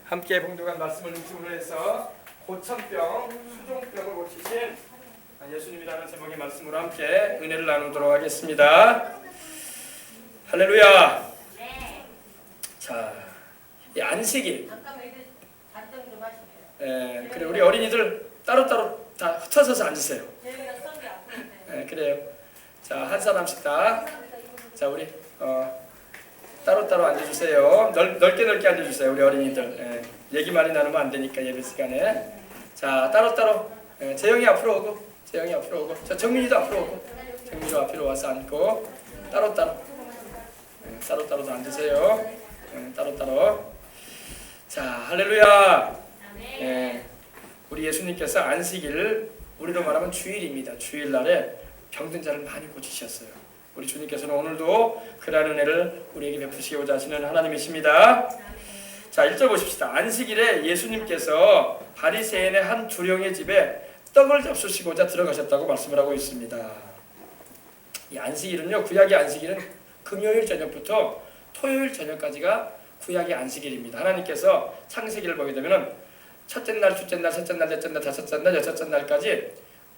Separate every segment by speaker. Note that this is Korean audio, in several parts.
Speaker 1: 함께 봉독한 말씀을 중심으로 해서 고천병, 수종병을 고치신 예수님이라는 제목의 말씀으로 함께 은혜를 나누도록 하겠습니다. 할렐루야. 자, 이 안식일. 그래 우리 어린이들 따로따로 다 흩어져서 앉으세요. 그래요. 자, 한 사람씩 다. 자, 우리 따로따로 앉아주세요. 넓게 앉아주세요. 우리 어린이들. 얘기 많이 나누면 안 되니까 예배 시간에. 자, 따로따로. 재영이 앞으로 오고, 재영이 앞으로 오고, 자, 정민이도 앞으로 오고, 정민이도 앞으로 와서 앉고, 따로따로. 따로따로도 앉으세요. 따로따로. 자, 할렐루야. 우리 예수님께서 안식일, 우리로 말하면 주일입니다. 주일날에 병든 자를 많이 고치셨어요. 우리 주님께서는 오늘도 그러한 은혜를 우리에게 베푸시고자 하시는 하나님이십니다. 자, 1절 보십시다. 안식일에 예수님께서 바리새인의 한 두령의 집에 떡을 잡수시고자 들어가셨다고 말씀을 하고 있습니다. 이 안식일은요, 구약의 안식일은 금요일 저녁부터 토요일 저녁까지가 구약의 안식일입니다. 하나님께서 창세기를 보게 되면은 첫째 날, 둘째 날, 셋째 날, 넷째 날, 다섯째 날, 여섯째 날까지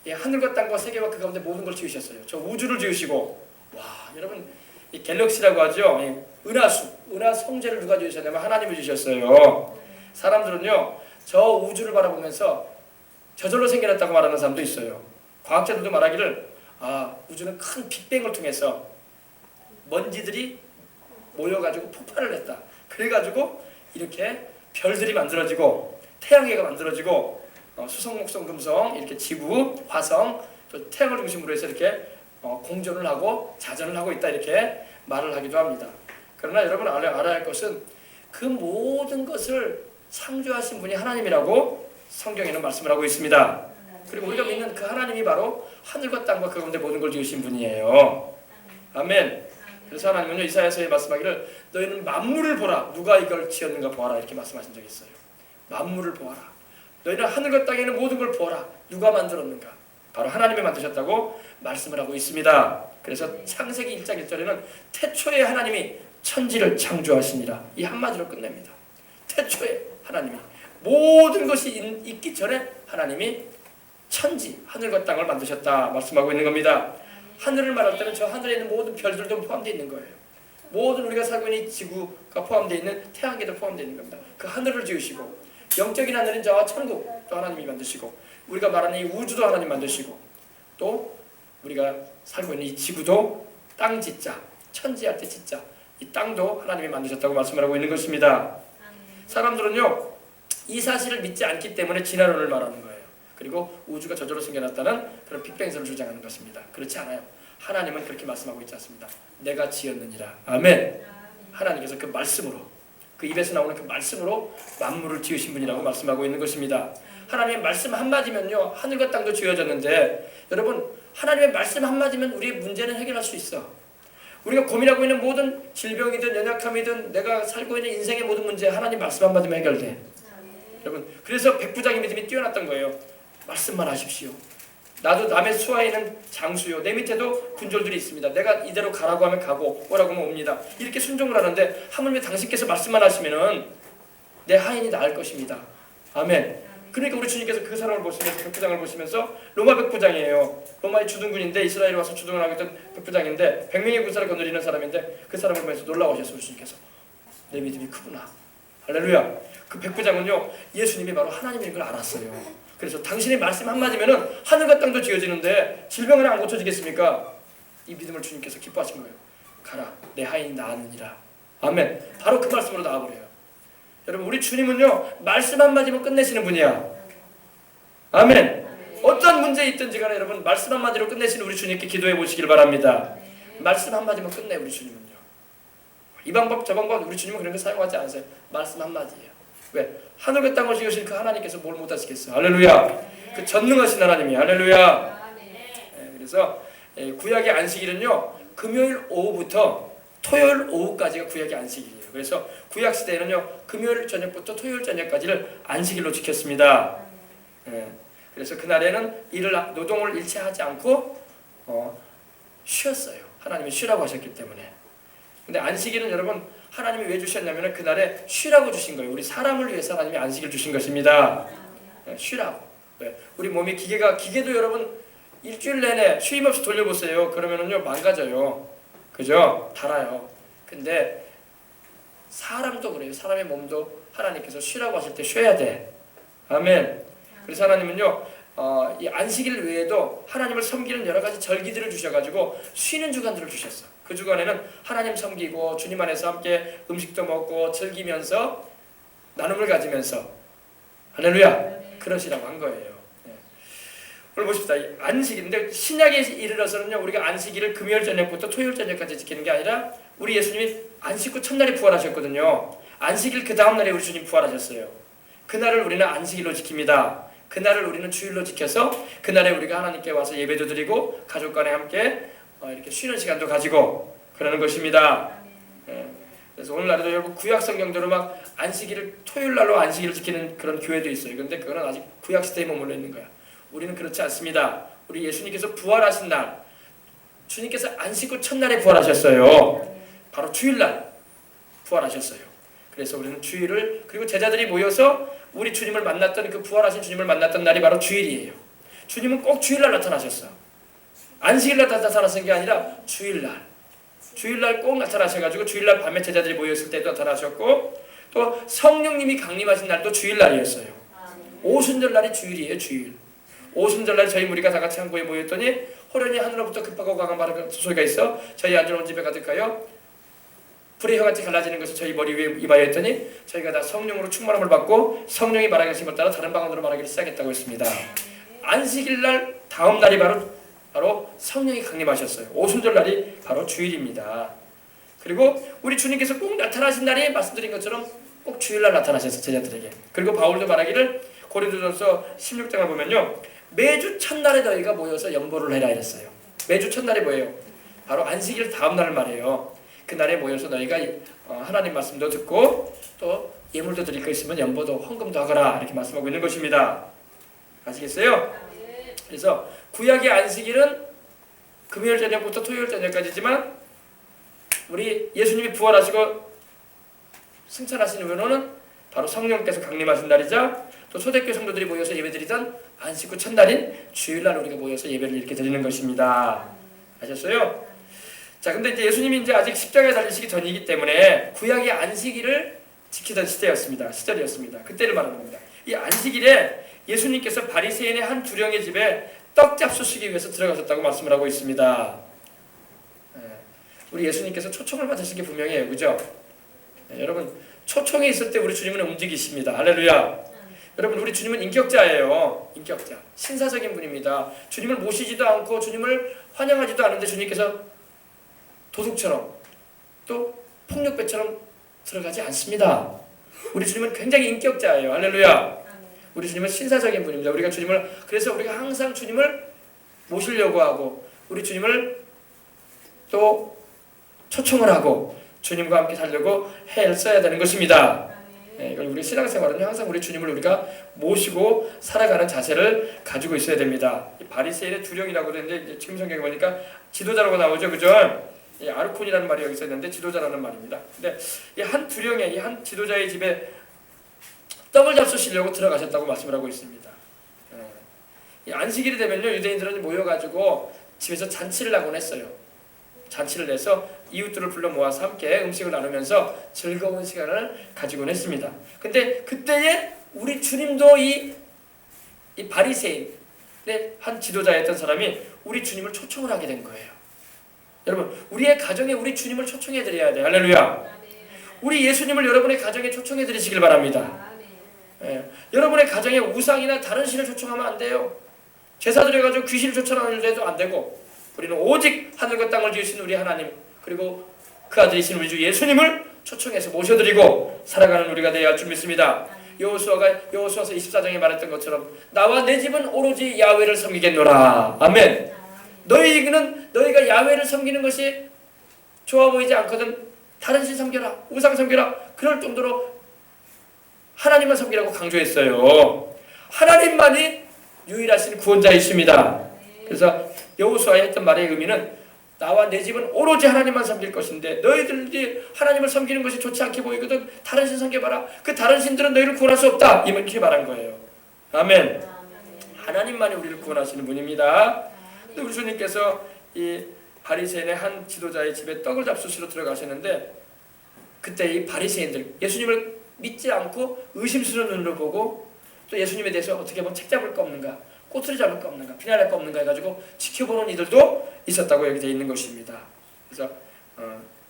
Speaker 1: 하늘과 땅과 세계와 그 가운데 모든 걸 지으셨어요. 저 우주를 지으시고, 와, 여러분, 이 갤럭시라고 하죠. 은하 성제를 누가 지으셨냐면 하나님이 지으셨어요. 사람들은요, 저 우주를 바라보면서 저절로 생겨났다고 말하는 사람도 있어요. 과학자들도 말하기를, 우주는 큰 빅뱅을 통해서 먼지들이 모여가지고 폭발을 했다. 그래가지고 이렇게 별들이 만들어지고 태양계가 만들어지고 수성, 목성, 금성, 이렇게 지구, 화성, 또 태양을 중심으로 해서 이렇게 공존을 하고 자전을 하고 있다, 이렇게 말을 하기도 합니다. 그러나 여러분 알아야 할 것은 그 모든 것을 창조하신 분이 하나님이라고 성경에는 말씀을 하고 있습니다. 그리고 우리가 믿는 그 하나님이 바로 하늘과 땅과 그 가운데 모든 걸 지으신 분이에요. 아멘. 그래서 하나님은요, 이사야서에 말씀하기를 너희는 만물을 보라. 누가 이걸 지었는가 보아라. 이렇게 말씀하신 적이 있어요. 만물을 보아라. 너희는 하늘과 땅에 있는 모든 걸 보아라. 누가 만들었는가? 바로 하나님이 만드셨다고 말씀을 하고 있습니다. 그래서 창세기 1장 1절에는 태초에 하나님이 천지를 창조하시니라. 이 한마디로 끝냅니다. 태초에 하나님이 모든 것이 있기 전에 하나님이 천지, 하늘과 땅을 만드셨다 말씀하고 있는 겁니다. 하늘을 말할 때는 저 하늘에 있는 모든 별들도 포함되어 있는 거예요. 모든 우리가 살고 있는 지구가 포함되어 있는 태양계도 포함되어 있는 겁니다. 그 하늘을 지으시고, 영적인 하늘인 저 천국도 하나님이 만드시고, 우리가 말하는 이 우주도 하나님 만드시고, 또 우리가 살고 있는 이 지구도 땅 짓자, 천지할 때 짓자, 이 땅도 하나님이 만드셨다고 말씀을 하고 있는 것입니다. 사람들은요, 이 사실을 믿지 않기 때문에 진화론을 말하는 거예요. 그리고 우주가 저절로 생겨났다는 그런 빅뱅설을 주장하는 것입니다. 그렇지 않아요. 하나님은 그렇게 말씀하고 있지 않습니다. 내가 지었느니라. 아멘. 하나님께서 그 말씀으로, 그 입에서 나오는 그 말씀으로 만물을 지으신 분이라고 말씀하고 있는 것입니다. 하나님의 말씀 한마디면요, 하늘과 땅도 지어졌는데, 여러분, 하나님의 말씀 한마디면 우리의 문제는 해결할 수 있어. 우리가 고민하고 있는 모든 질병이든 연약함이든 내가 살고 있는 인생의 모든 문제, 하나님 말씀 한마디면 해결돼. 여러분, 그래서 백부장의 믿음이 뛰어났던 거예요. 말씀만 하십시오. 나도 남의 수하에 있는 장수요, 내 밑에도 군졸들이 있습니다. 내가 이대로 가라고 하면 가고 오라고 하면 옵니다. 이렇게 순종을 하는데, 하물며 당신께서 말씀만 하시면은 내 하인이 나을 것입니다. 아멘. 그러니까 우리 주님께서 그 사람을 보시면서, 백부장을 보시면서, 로마 백부장이에요. 로마의 주둔군인데 이스라엘에 와서 주둔을 하고 있던 백부장인데 100명의 군사를 거느리는 사람인데, 그 사람을 보면서 놀라우셨어요. 우리 주님께서. 내 믿음이 크구나. 할렐루야. 그 백부장은요, 예수님이 바로 하나님인 걸 알았어요. 그래서 당신의 말씀 한마디면은 하늘과 땅도 지어지는데 질병은 안 고쳐지겠습니까? 이 믿음을 주님께서 기뻐하신 거예요. 가라, 내 하인이 나았느니라. 아멘. 바로 그 말씀으로 나아버려요. 여러분, 우리 주님은요, 말씀 한마디면 끝내시는 분이야. 아멘. 어떤 문제 있든지 간에 여러분, 말씀 한마디로 끝내시는 우리 주님께 기도해 보시길 바랍니다. 말씀 한마디면 끝내, 우리 주님은요. 이 방법 저 방법 우리 주님은 그런 거 사용하지 않으세요. 말씀 한마디예요. 왜? 하늘과 땅을 지으신 그 하나님께서 뭘 못하시겠어요. 할렐루야. 그 전능하신 하나님이. 할렐루야. 그래서 구약의 안식일은요, 금요일 오후부터 토요일 오후까지가 구약의 안식일이에요. 그래서 구약 시대에는요, 금요일 저녁부터 토요일 저녁까지를 안식일로 지켰습니다. 그래서 그날에는 노동을 일체 하지 않고 쉬었어요. 하나님이 쉬라고 하셨기 때문에. 근데 안식일은 여러분 하나님이 왜 주셨냐면 그날에 쉬라고 주신 거예요. 우리 사람을 위해서 하나님이 안식일 주신 것입니다. 쉬라고. 우리 몸이 기계도 여러분 일주일 내내 쉼 없이 돌려보세요. 그러면은요 망가져요. 그죠? 닳아요. 근데 사람도 그래요. 사람의 몸도 하나님께서 쉬라고 하실 때 쉬어야 돼. 아멘. 그래서 하나님은요 이 안식일 외에도 하나님을 섬기는 여러 가지 절기들을 주셔가지고 쉬는 주간들을 주셨어. 그 주간에는 하나님 섬기고 주님 안에서 함께 음식도 먹고 즐기면서 나눔을 가지면서 할렐루야 그러시라고 한 거예요. 오늘 보십시다. 안식일인데 신약에 이르러서는요 우리가 안식일을 금요일 저녁부터 토요일 저녁까지 지키는 게 아니라 우리 예수님이 안식 후 첫날에 부활하셨거든요. 안식일 그 다음 날에 우리 주님 부활하셨어요. 그날을 우리는 안식일로 지킵니다. 그날을 우리는 주일로 지켜서 그날에 우리가 하나님께 와서 예배도 드리고 가족 간에 함께 이렇게 쉬는 시간도 가지고 그러는 것입니다. 그래서 오늘날에도 여러분 구약 성경대로 막 안식일을 토요일 날로 안식일을 지키는 그런 교회도 있어요. 그런데 그거는 아직 구약 시대에 머물러 있는 거야. 우리는 그렇지 않습니다. 우리 예수님께서 부활하신 날, 주님께서 안식 후 첫날에 부활하셨어요. 바로 주일날 부활하셨어요. 그래서 우리는 주일을 그리고 제자들이 모여서 우리 주님을 만났던 그 부활하신 주님을 만났던 날이 바로 주일이에요. 주님은 꼭 주일날 나타나셨어. 안식일날 나타나신 게 아니라 주일날 꼭 나타나셔가지고 주일날 밤에 제자들이 모였을 때도 나타나셨고 또 성령님이 강림하신 날도 주일날이었어요. 오순절날이 주일이에요. 주일. 오순절날 저희 무리가 다 같이 한 곳에 모였더니 호련히 하늘로부터 급하고 강한 바람 소리가 있어 저희 앉아온 집에 가득하여 불의 혀같이 갈라지는 것이 저희 머리 위에 임하였더니 저희가 다 성령으로 충만함을 받고 성령이 말하신 것 따라 다른 방언으로 말하기를 시작했다고 했습니다. 안식일날 다음 날이 바로 성령이 강림하셨어요. 오순절날이 바로 주일입니다. 그리고 우리 주님께서 꼭 나타나신 날이 말씀드린 것처럼 꼭 주일날 나타나셨어요. 제자들에게. 그리고 바울도 말하기를 고린도전서 16장을 보면요 매주 첫날에 너희가 모여서 연보를 해라 이랬어요. 매주 첫날에 뭐예요? 바로 안식일 다음 날 말이에요. 그날에 모여서 너희가 하나님 말씀도 듣고 또 예물도 드릴 거 있으면 연보도 헌금도 하거라 이렇게 말씀하고 있는 것입니다. 아시겠어요? 그래서 구약의 안식일은 금요일 저녁부터 토요일 저녁까지지만 우리 예수님이 부활하시고 승천하신 후로는 바로 성령께서 강림하신 날이자 또 초대교회 성도들이 모여서 예배드리던 안식 후 첫날인 주일날 우리가 모여서 예배를 이렇게 드리는 것입니다. 아셨어요? 자, 근데 이제 예수님이 이제 아직 십자가에 달리시기 전이기 때문에 구약의 안식일을 지키던 시절이었습니다. 그때를 말하는 겁니다. 이 안식일에 예수님께서 바리새인의 한 두령의 집에 떡 잡수시기 위해서 들어가셨다고 말씀을 하고 있습니다. 우리 예수님께서 초청을 받으신 게 분명해요. 그죠? 여러분 초청이 있을 때 우리 주님은 움직이십니다. 할렐루야. 여러분 우리 주님은 인격자예요. 인격자. 신사적인 분입니다. 주님을 모시지도 않고 주님을 환영하지도 않은데 주님께서 도둑처럼 또 폭력배처럼 들어가지 않습니다. 우리 주님은 굉장히 인격자예요. 할렐루야. 우리 주님은 신사적인 분입니다. 그래서 우리가 항상 주님을 모시려고 하고 우리 주님을 또 초청을 하고 주님과 함께 살려고 애를 써야 되는 것입니다. 이걸 우리 신앙생활은 항상 우리 주님을 우리가 모시고 살아가는 자세를 가지고 있어야 됩니다. 바리새인의 두령이라고 되는데 지금 성경에 보니까 지도자라고 나오죠, 그죠? 아르콘이라는 말이 여기 있었는데 지도자라는 말입니다. 근데 이 한 두령의 이 한 지도자의 집에 떡을 잡수시려고 들어가셨다고 말씀을 하고 있습니다. 이 안식일이 되면요 유대인들은 모여가지고 집에서 잔치를 하곤 했어요. 잔치를 내서 이웃들을 불러 모아서 함께 음식을 나누면서 즐거운 시간을 가지곤 했습니다. 근데 그때에 우리 주님도 이 바리새인의 한 지도자였던 사람이 우리 주님을 초청을 하게 된 거예요. 여러분 우리의 가정에 우리 주님을 초청해 드려야 돼요. 할렐루야. 우리 예수님을 여러분의 가정에 초청해 드리시길 바랍니다. 여러분의 가정에 우상이나 다른 신을 초청하면 안 돼요. 제사 드려가지고 귀신을 쫓아내는 데도 안 되고 우리는 오직 하늘과 땅을 지으신 우리 하나님 그리고 그 아들이신 우리 주 예수님을 초청해서 모셔드리고 살아가는 우리가 되어야 할 줄 믿습니다. 여호수아서 24장에 말했던 것처럼 나와 내 집은 오로지 야훼를 섬기겠노라. 아멘. 너희가 야훼를 섬기는 것이 좋아 보이지 않거든 다른 신 섬겨라. 우상 섬겨라. 그럴 정도로 하나님만 섬기라고 강조했어요. 하나님만이 유일하신 구원자이십니다. 그래서 여호수아에 했던 말의 의미는 나와 내 집은 오로지 하나님만 섬길 것인데 너희들이 하나님을 섬기는 것이 좋지 않게 보이거든 다른 신 섬겨봐라. 그 다른 신들은 너희를 구원할 수 없다. 이렇게 말한 거예요. 아멘. 하나님만이 우리를 구원하시는 분입니다. 근데 우리 주님께서 이 바리새인의 한 지도자의 집에 떡을 잡수시러 들어가셨는데 그때 이 바리새인들 예수님을 믿지 않고 의심스러운 눈으로 보고 또 예수님에 대해서 어떻게 보면 책잡을 거 없는가, 꼬투리 잡을 거 없는가, 비난할 거 없는가 해가지고 지켜보는 이들도 있었다고 여기 되어 있는 것입니다. 그래서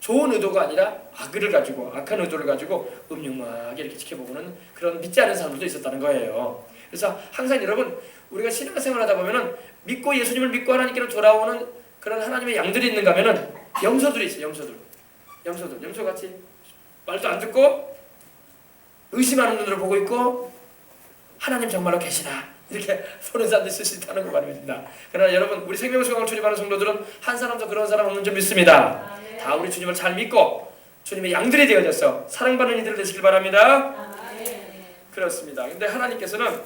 Speaker 1: 좋은 의도가 아니라 악한 의도를 가지고 음흉하게 이렇게 지켜보고는 그런 믿지 않는 사람들도 있었다는 거예요. 그래서 항상 여러분 우리가 신앙생활 하다 보면은 믿고 예수님을 믿고 하나님께로 돌아오는 그런 하나님의 양들이 있는가 하면은 염소들이 있어요. 염소같이 말도 안 듣고 의심하는 눈으로 보고 있고 하나님 정말로 계시나 이렇게 보는 사람도 있을 수 있다는 거 말입니다. 그러나 여러분 우리 생명수강을 출입하는 성도들은 한 사람도 그런 사람 없는 줄 믿습니다. 다 우리 주님을 잘 믿고 주님의 양들이 되어져서 사랑받는 이들 되시길 바랍니다. 그렇습니다. 근데 하나님께서는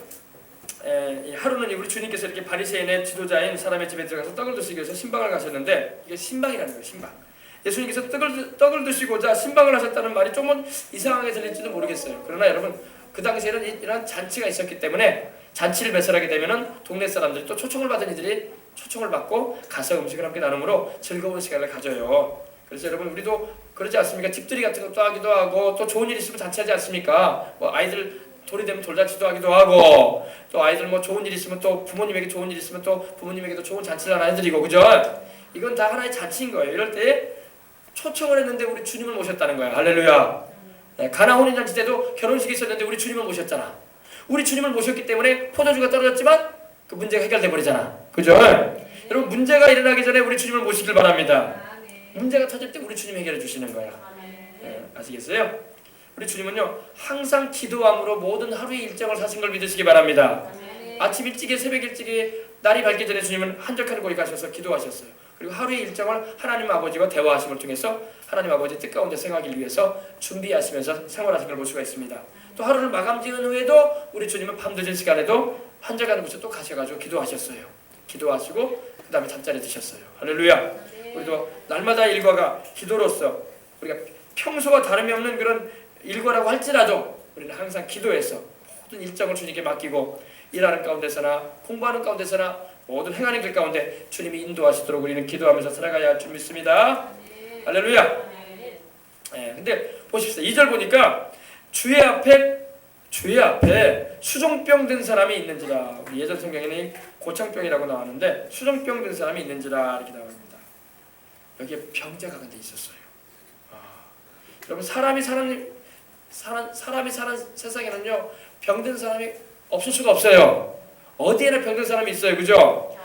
Speaker 1: 하루는 우리 주님께서 이렇게 바리새인의 지도자인 사람의 집에 들어가서 떡을 드시기 위해서 신방을 가셨는데 이게 신방이라는 거예요. 신방. 예수님께서 떡을 드시고자 신방을 하셨다는 말이 조금 이상하게 들릴지도 모르겠어요. 그러나 여러분 그 당시에는 이런 잔치가 있었기 때문에 잔치를 배설하게 되면은 동네 사람들이 또 초청을 받은 이들이 초청을 받고 가서 음식을 함께 나눔으로 즐거운 시간을 가져요. 그래서 여러분 우리도 그러지 않습니까? 집들이 같은 것도 하기도 하고 또 좋은 일 있으면 잔치하지 않습니까? 뭐 아이들 돌이 되면 돌잔치도 하기도 하고 또 아이들 뭐 좋은 일 있으면 또 부모님에게 좋은 일 있으면 또 부모님에게도 좋은 잔치를 하나 해드리고 그죠? 이건 다 하나의 잔치인 거예요. 이럴 때 초청을 했는데 우리 주님을 모셨다는 거야. 할렐루야. 가나 혼인잔치 때도 결혼식이 있었는데 우리 주님을 모셨잖아. 우리 주님을 모셨기 때문에 포도주가 떨어졌지만 그 문제가 해결돼 버리잖아. 그죠? 여러분 문제가 일어나기 전에 우리 주님을 모시길 바랍니다. 문제가 터질 때 우리 주님이 해결해 주시는 거야. 아시겠어요? 우리 주님은요 항상 기도함으로 모든 하루의 일정을 사신 걸 믿으시기 바랍니다. 아침 일찍에 새벽 일찍에 날이 밝기 전에 주님은 한적한 곳에 가셔서 기도하셨어요. 그리고 하루의 일정을 하나님 아버지와 대화하심을 통해서 하나님 아버지의 뜻 가운데 생활하기 위해서 준비하시면서 생활하신 걸 볼 수가 있습니다. 또 하루를 마감 지은 후에도 우리 주님은 밤늦은 시간에도 한적한 곳에 또 가셔가지고 기도하셨어요. 기도하시고 그 다음에 잠자리 드셨어요. 할렐루야. 우리도 날마다 일과가 기도로서 우리가 평소와 다름이 없는 그런 일과라고 할지라도 우리는 항상 기도해서 모든 일정을 주님께 맡기고 일하는 가운데서나 공부하는 가운데서나 모든 행하는 길 가운데 주님이 인도하시도록 우리는 기도하면서 살아가야 할 줄 믿습니다. 할렐루야. 근데 보십시오. 2절 보니까 주의 앞에 수종병 든 사람이 있는지라. 우리 예전 성경에는 고창병이라고 나왔는데 수종병 든 사람이 있는지라 이렇게 나옵니다. 여기에 병자가 근데 있었어요. 여러분 사람이 사는 세상에는요 병든 사람이 없을 수가 없어요. 어디에나 병든 사람이 있어요. 그죠?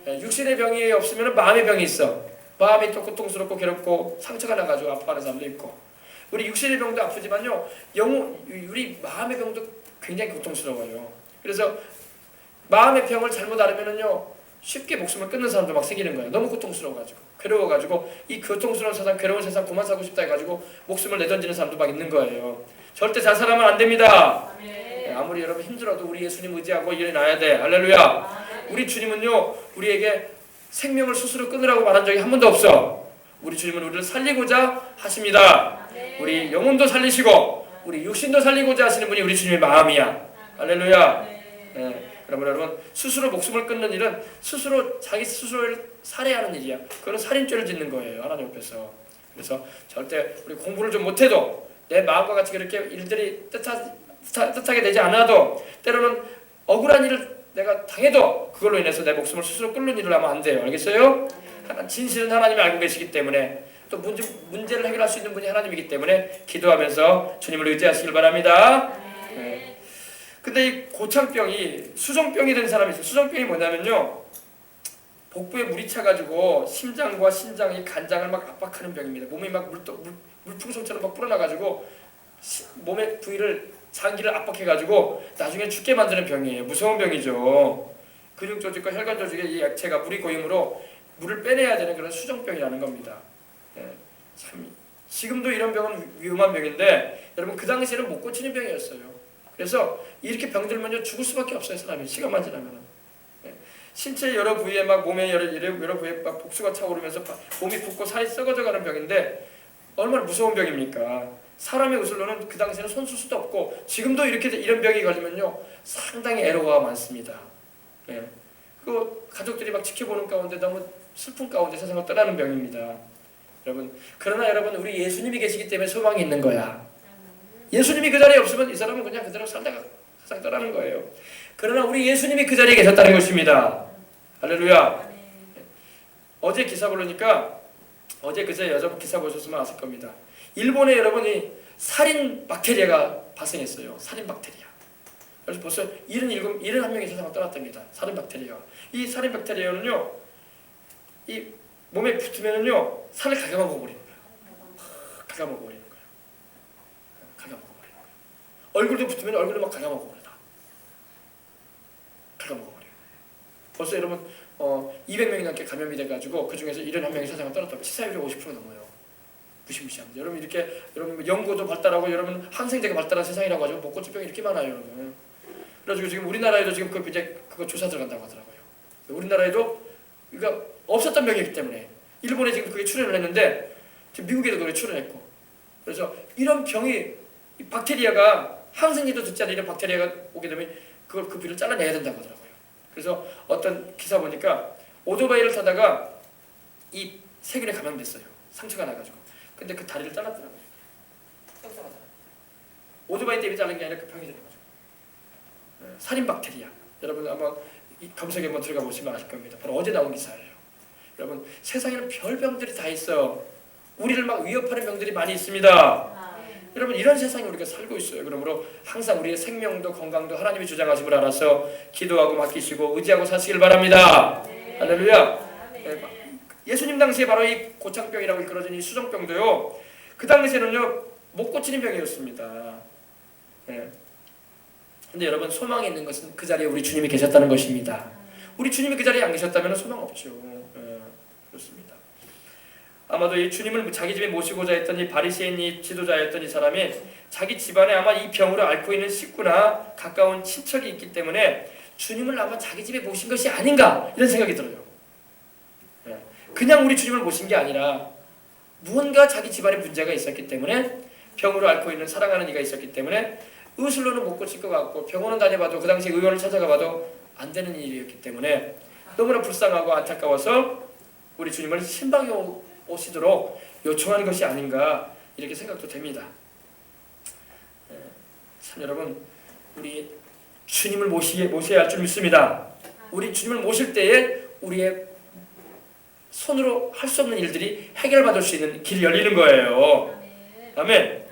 Speaker 1: 육신의 병이 없으면 마음의 병이 있어. 마음이 또 고통스럽고 괴롭고 상처가 나가지고 아파하는 사람도 있고 우리 육신의 병도 아프지만요 우리 마음의 병도 굉장히 고통스러워요. 그래서 마음의 병을 잘못 앓으면은요 쉽게 목숨을 끊는 사람도 막 생기는 거예요. 너무 고통스러워가지고 괴로워가지고 이 고통스러운 세상 괴로운 세상 그만 살고 싶다 해가지고 목숨을 내던지는 사람도 막 있는 거예요. 절대 자살하면 안 됩니다. 아무리 여러분 힘들어도 우리 예수님 의지하고 일어나야 돼. 할렐루야. 우리 주님은요 우리에게 생명을 스스로 끊으라고 말한 적이 한 번도 없어. 우리 주님은 우리를 살리고자 하십니다. 우리 영혼도 살리시고 우리 육신도 살리고자 하시는 분이 우리 주님의 마음이야. 할렐루야. 여러분 스스로 목숨을 끊는 일은 스스로 자기 스스로를 살해하는 일이야. 그건 살인죄를 짓는 거예요. 하나님 앞에서. 그래서 절대 우리 공부를 좀 못해도 내 마음과 같이 그렇게 일들이 뜻하게 되지 않아도 때로는 억울한 일을 내가 당해도 그걸로 인해서 내 목숨을 스스로 끊는 일을 하면 안 돼요. 알겠어요? 진실은 하나님이 알고 계시기 때문에 또 문제를 해결할 수 있는 분이 하나님이기 때문에 기도하면서 주님을 의지하시길 바랍니다. 근데 이 고창병이 수종병이 된 사람이 있어요. 수종병이 뭐냐면요 복부에 물이 차가지고 심장과 신장이 간장을 막 압박하는 병입니다. 몸이 막 물풍선처럼 막 불어나가지고 몸의 부위를 장기를 압박해가지고 나중에 죽게 만드는 병이에요. 무서운 병이죠. 근육 조직과 혈관 조직에 이 액체가 물이 고임으로 물을 빼내야 되는 그런 수종병이라는 겁니다. 참 지금도 이런 병은 위험한 병인데 여러분 그 당시에는 못 고치는 병이었어요. 그래서 이렇게 병들면요 죽을 수밖에 없어요. 사람이 시간만 지나면. 신체 여러 부위에 막 몸의 여러 부위에 막 복수가 차오르면서 몸이 붓고 살이 썩어져가는 병인데 얼마나 무서운 병입니까? 사람의 의술로는 그 당시에는 손쓸 수도 없고 지금도 이렇게 이런 병이 걸리면요 상당히 애로가 많습니다. 예. 그 가족들이 막 지켜보는 가운데 너무 슬픈 가운데 세상을 떠나는 병입니다. 여러분, 그러나 여러분 우리 예수님이 계시기 때문에 소망이 있는 거야. 예수님이 그 자리에 없으면 이 사람은 그냥 그대로 살다가 세상 떠나는 거예요. 그러나 우리 예수님이 그 자리에 계셨다는 것입니다. 할렐루야. 어제 기사 보니까 어제 그제 여러분 기사 보셨으면 아실 겁니다. 일본에 여러분이 살인 박테리아가 발생했어요. 살인 박테리아. 그래서 벌써 71명이 세상을 떠났답니다. 살인 박테리아. 이 살인 박테리아는요, 이 몸에 붙으면은요, 살을 갉아먹어버리는 거예요. 갉아먹어버리는 거예요. 갉아먹어버리는 거예요. 얼굴도 붙으면 얼굴을 막 갉아먹어버려요. 갉아먹어버려요. 벌써 여러분 200명이 넘게 감염이 돼가지고 그 중에서 71명이 세상을 떠났다고. 치사율이 50% 넘어요. 무시무시합니다. 여러분 이렇게 여러분 연구도 발달하고 여러분 항생제가 발달한 세상이라고 하죠. 목고증병이 이렇게 많아요, 여러분. 그래가지고 지금 우리나라에도 지금 그거 조사 들어간다고 하더라고요. 우리나라에도 그러니까 없었던 병이기 때문에 일본에 지금 그게 출현을 했는데 지금 미국에도 그게 출현했고 그래서 이런 병이 이 박테리아가 항생제도 듣지 않는 이런 박테리아가 오게 되면 그 비를 잘라내야 된다고 하더라고요. 그래서 어떤 기사 보니까 오토바이를 타다가 이 세균에 감염됐어요. 상처가 나가지고. 근데 그 다리를 잘랐더라고요. 속상하잖아요. 오토바이 때문에 자른 게 아니라 그 병이 되는 거죠. 살인 박테리아. 여러분 아마 검색에 한번 들어가 보시면 아실 겁니다. 바로 어제 나온 기사예요. 여러분 세상에는 별 병들이 다 있어요. 우리를 막 위협하는 병들이 많이 있습니다. 여러분 이런 세상에 우리가 살고 있어요. 그러므로 항상 우리의 생명도 건강도 하나님이 주장하심을 알아서 기도하고 맡기시고 의지하고 사시길 바랍니다. 할렐루야. 예수님 당시에 바로 이 고창병이라고 일컬어진 이 수정병도요. 그 당시에는요 못 고치는 병이었습니다. 근데 여러분 소망이 있는 것은 그 자리에 우리 주님이 계셨다는 것입니다. 우리 주님이 그 자리에 안 계셨다면 소망 없죠. 그렇습니다. 아마도 이 주님을 자기 집에 모시고자 했던 이 바리새인 이 지도자였던 이 사람이 자기 집안에 아마 이 병으로 앓고 있는 식구나 가까운 친척이 있기 때문에 주님을 아마 자기 집에 모신 것이 아닌가 이런 생각이 들어요. 그냥 우리 주님을 모신 게 아니라 무언가 자기 집안에 문제가 있었기 때문에 병으로 앓고 있는 사랑하는 이가 있었기 때문에 의술로는 못 고칠 것 같고 병원은 다녀봐도 그 당시 의원을 찾아가봐도 안 되는 일이었기 때문에 너무나 불쌍하고 안타까워서 우리 주님을 신방에 오시도록 요청하는 것이 아닌가 이렇게 생각도 됩니다. 참 여러분 우리 주님을 모셔야 할 줄 믿습니다. 우리 주님을 모실 때에 우리의 손으로 할 수 없는 일들이 해결받을 수 있는 길이 열리는 거예요. 아멘.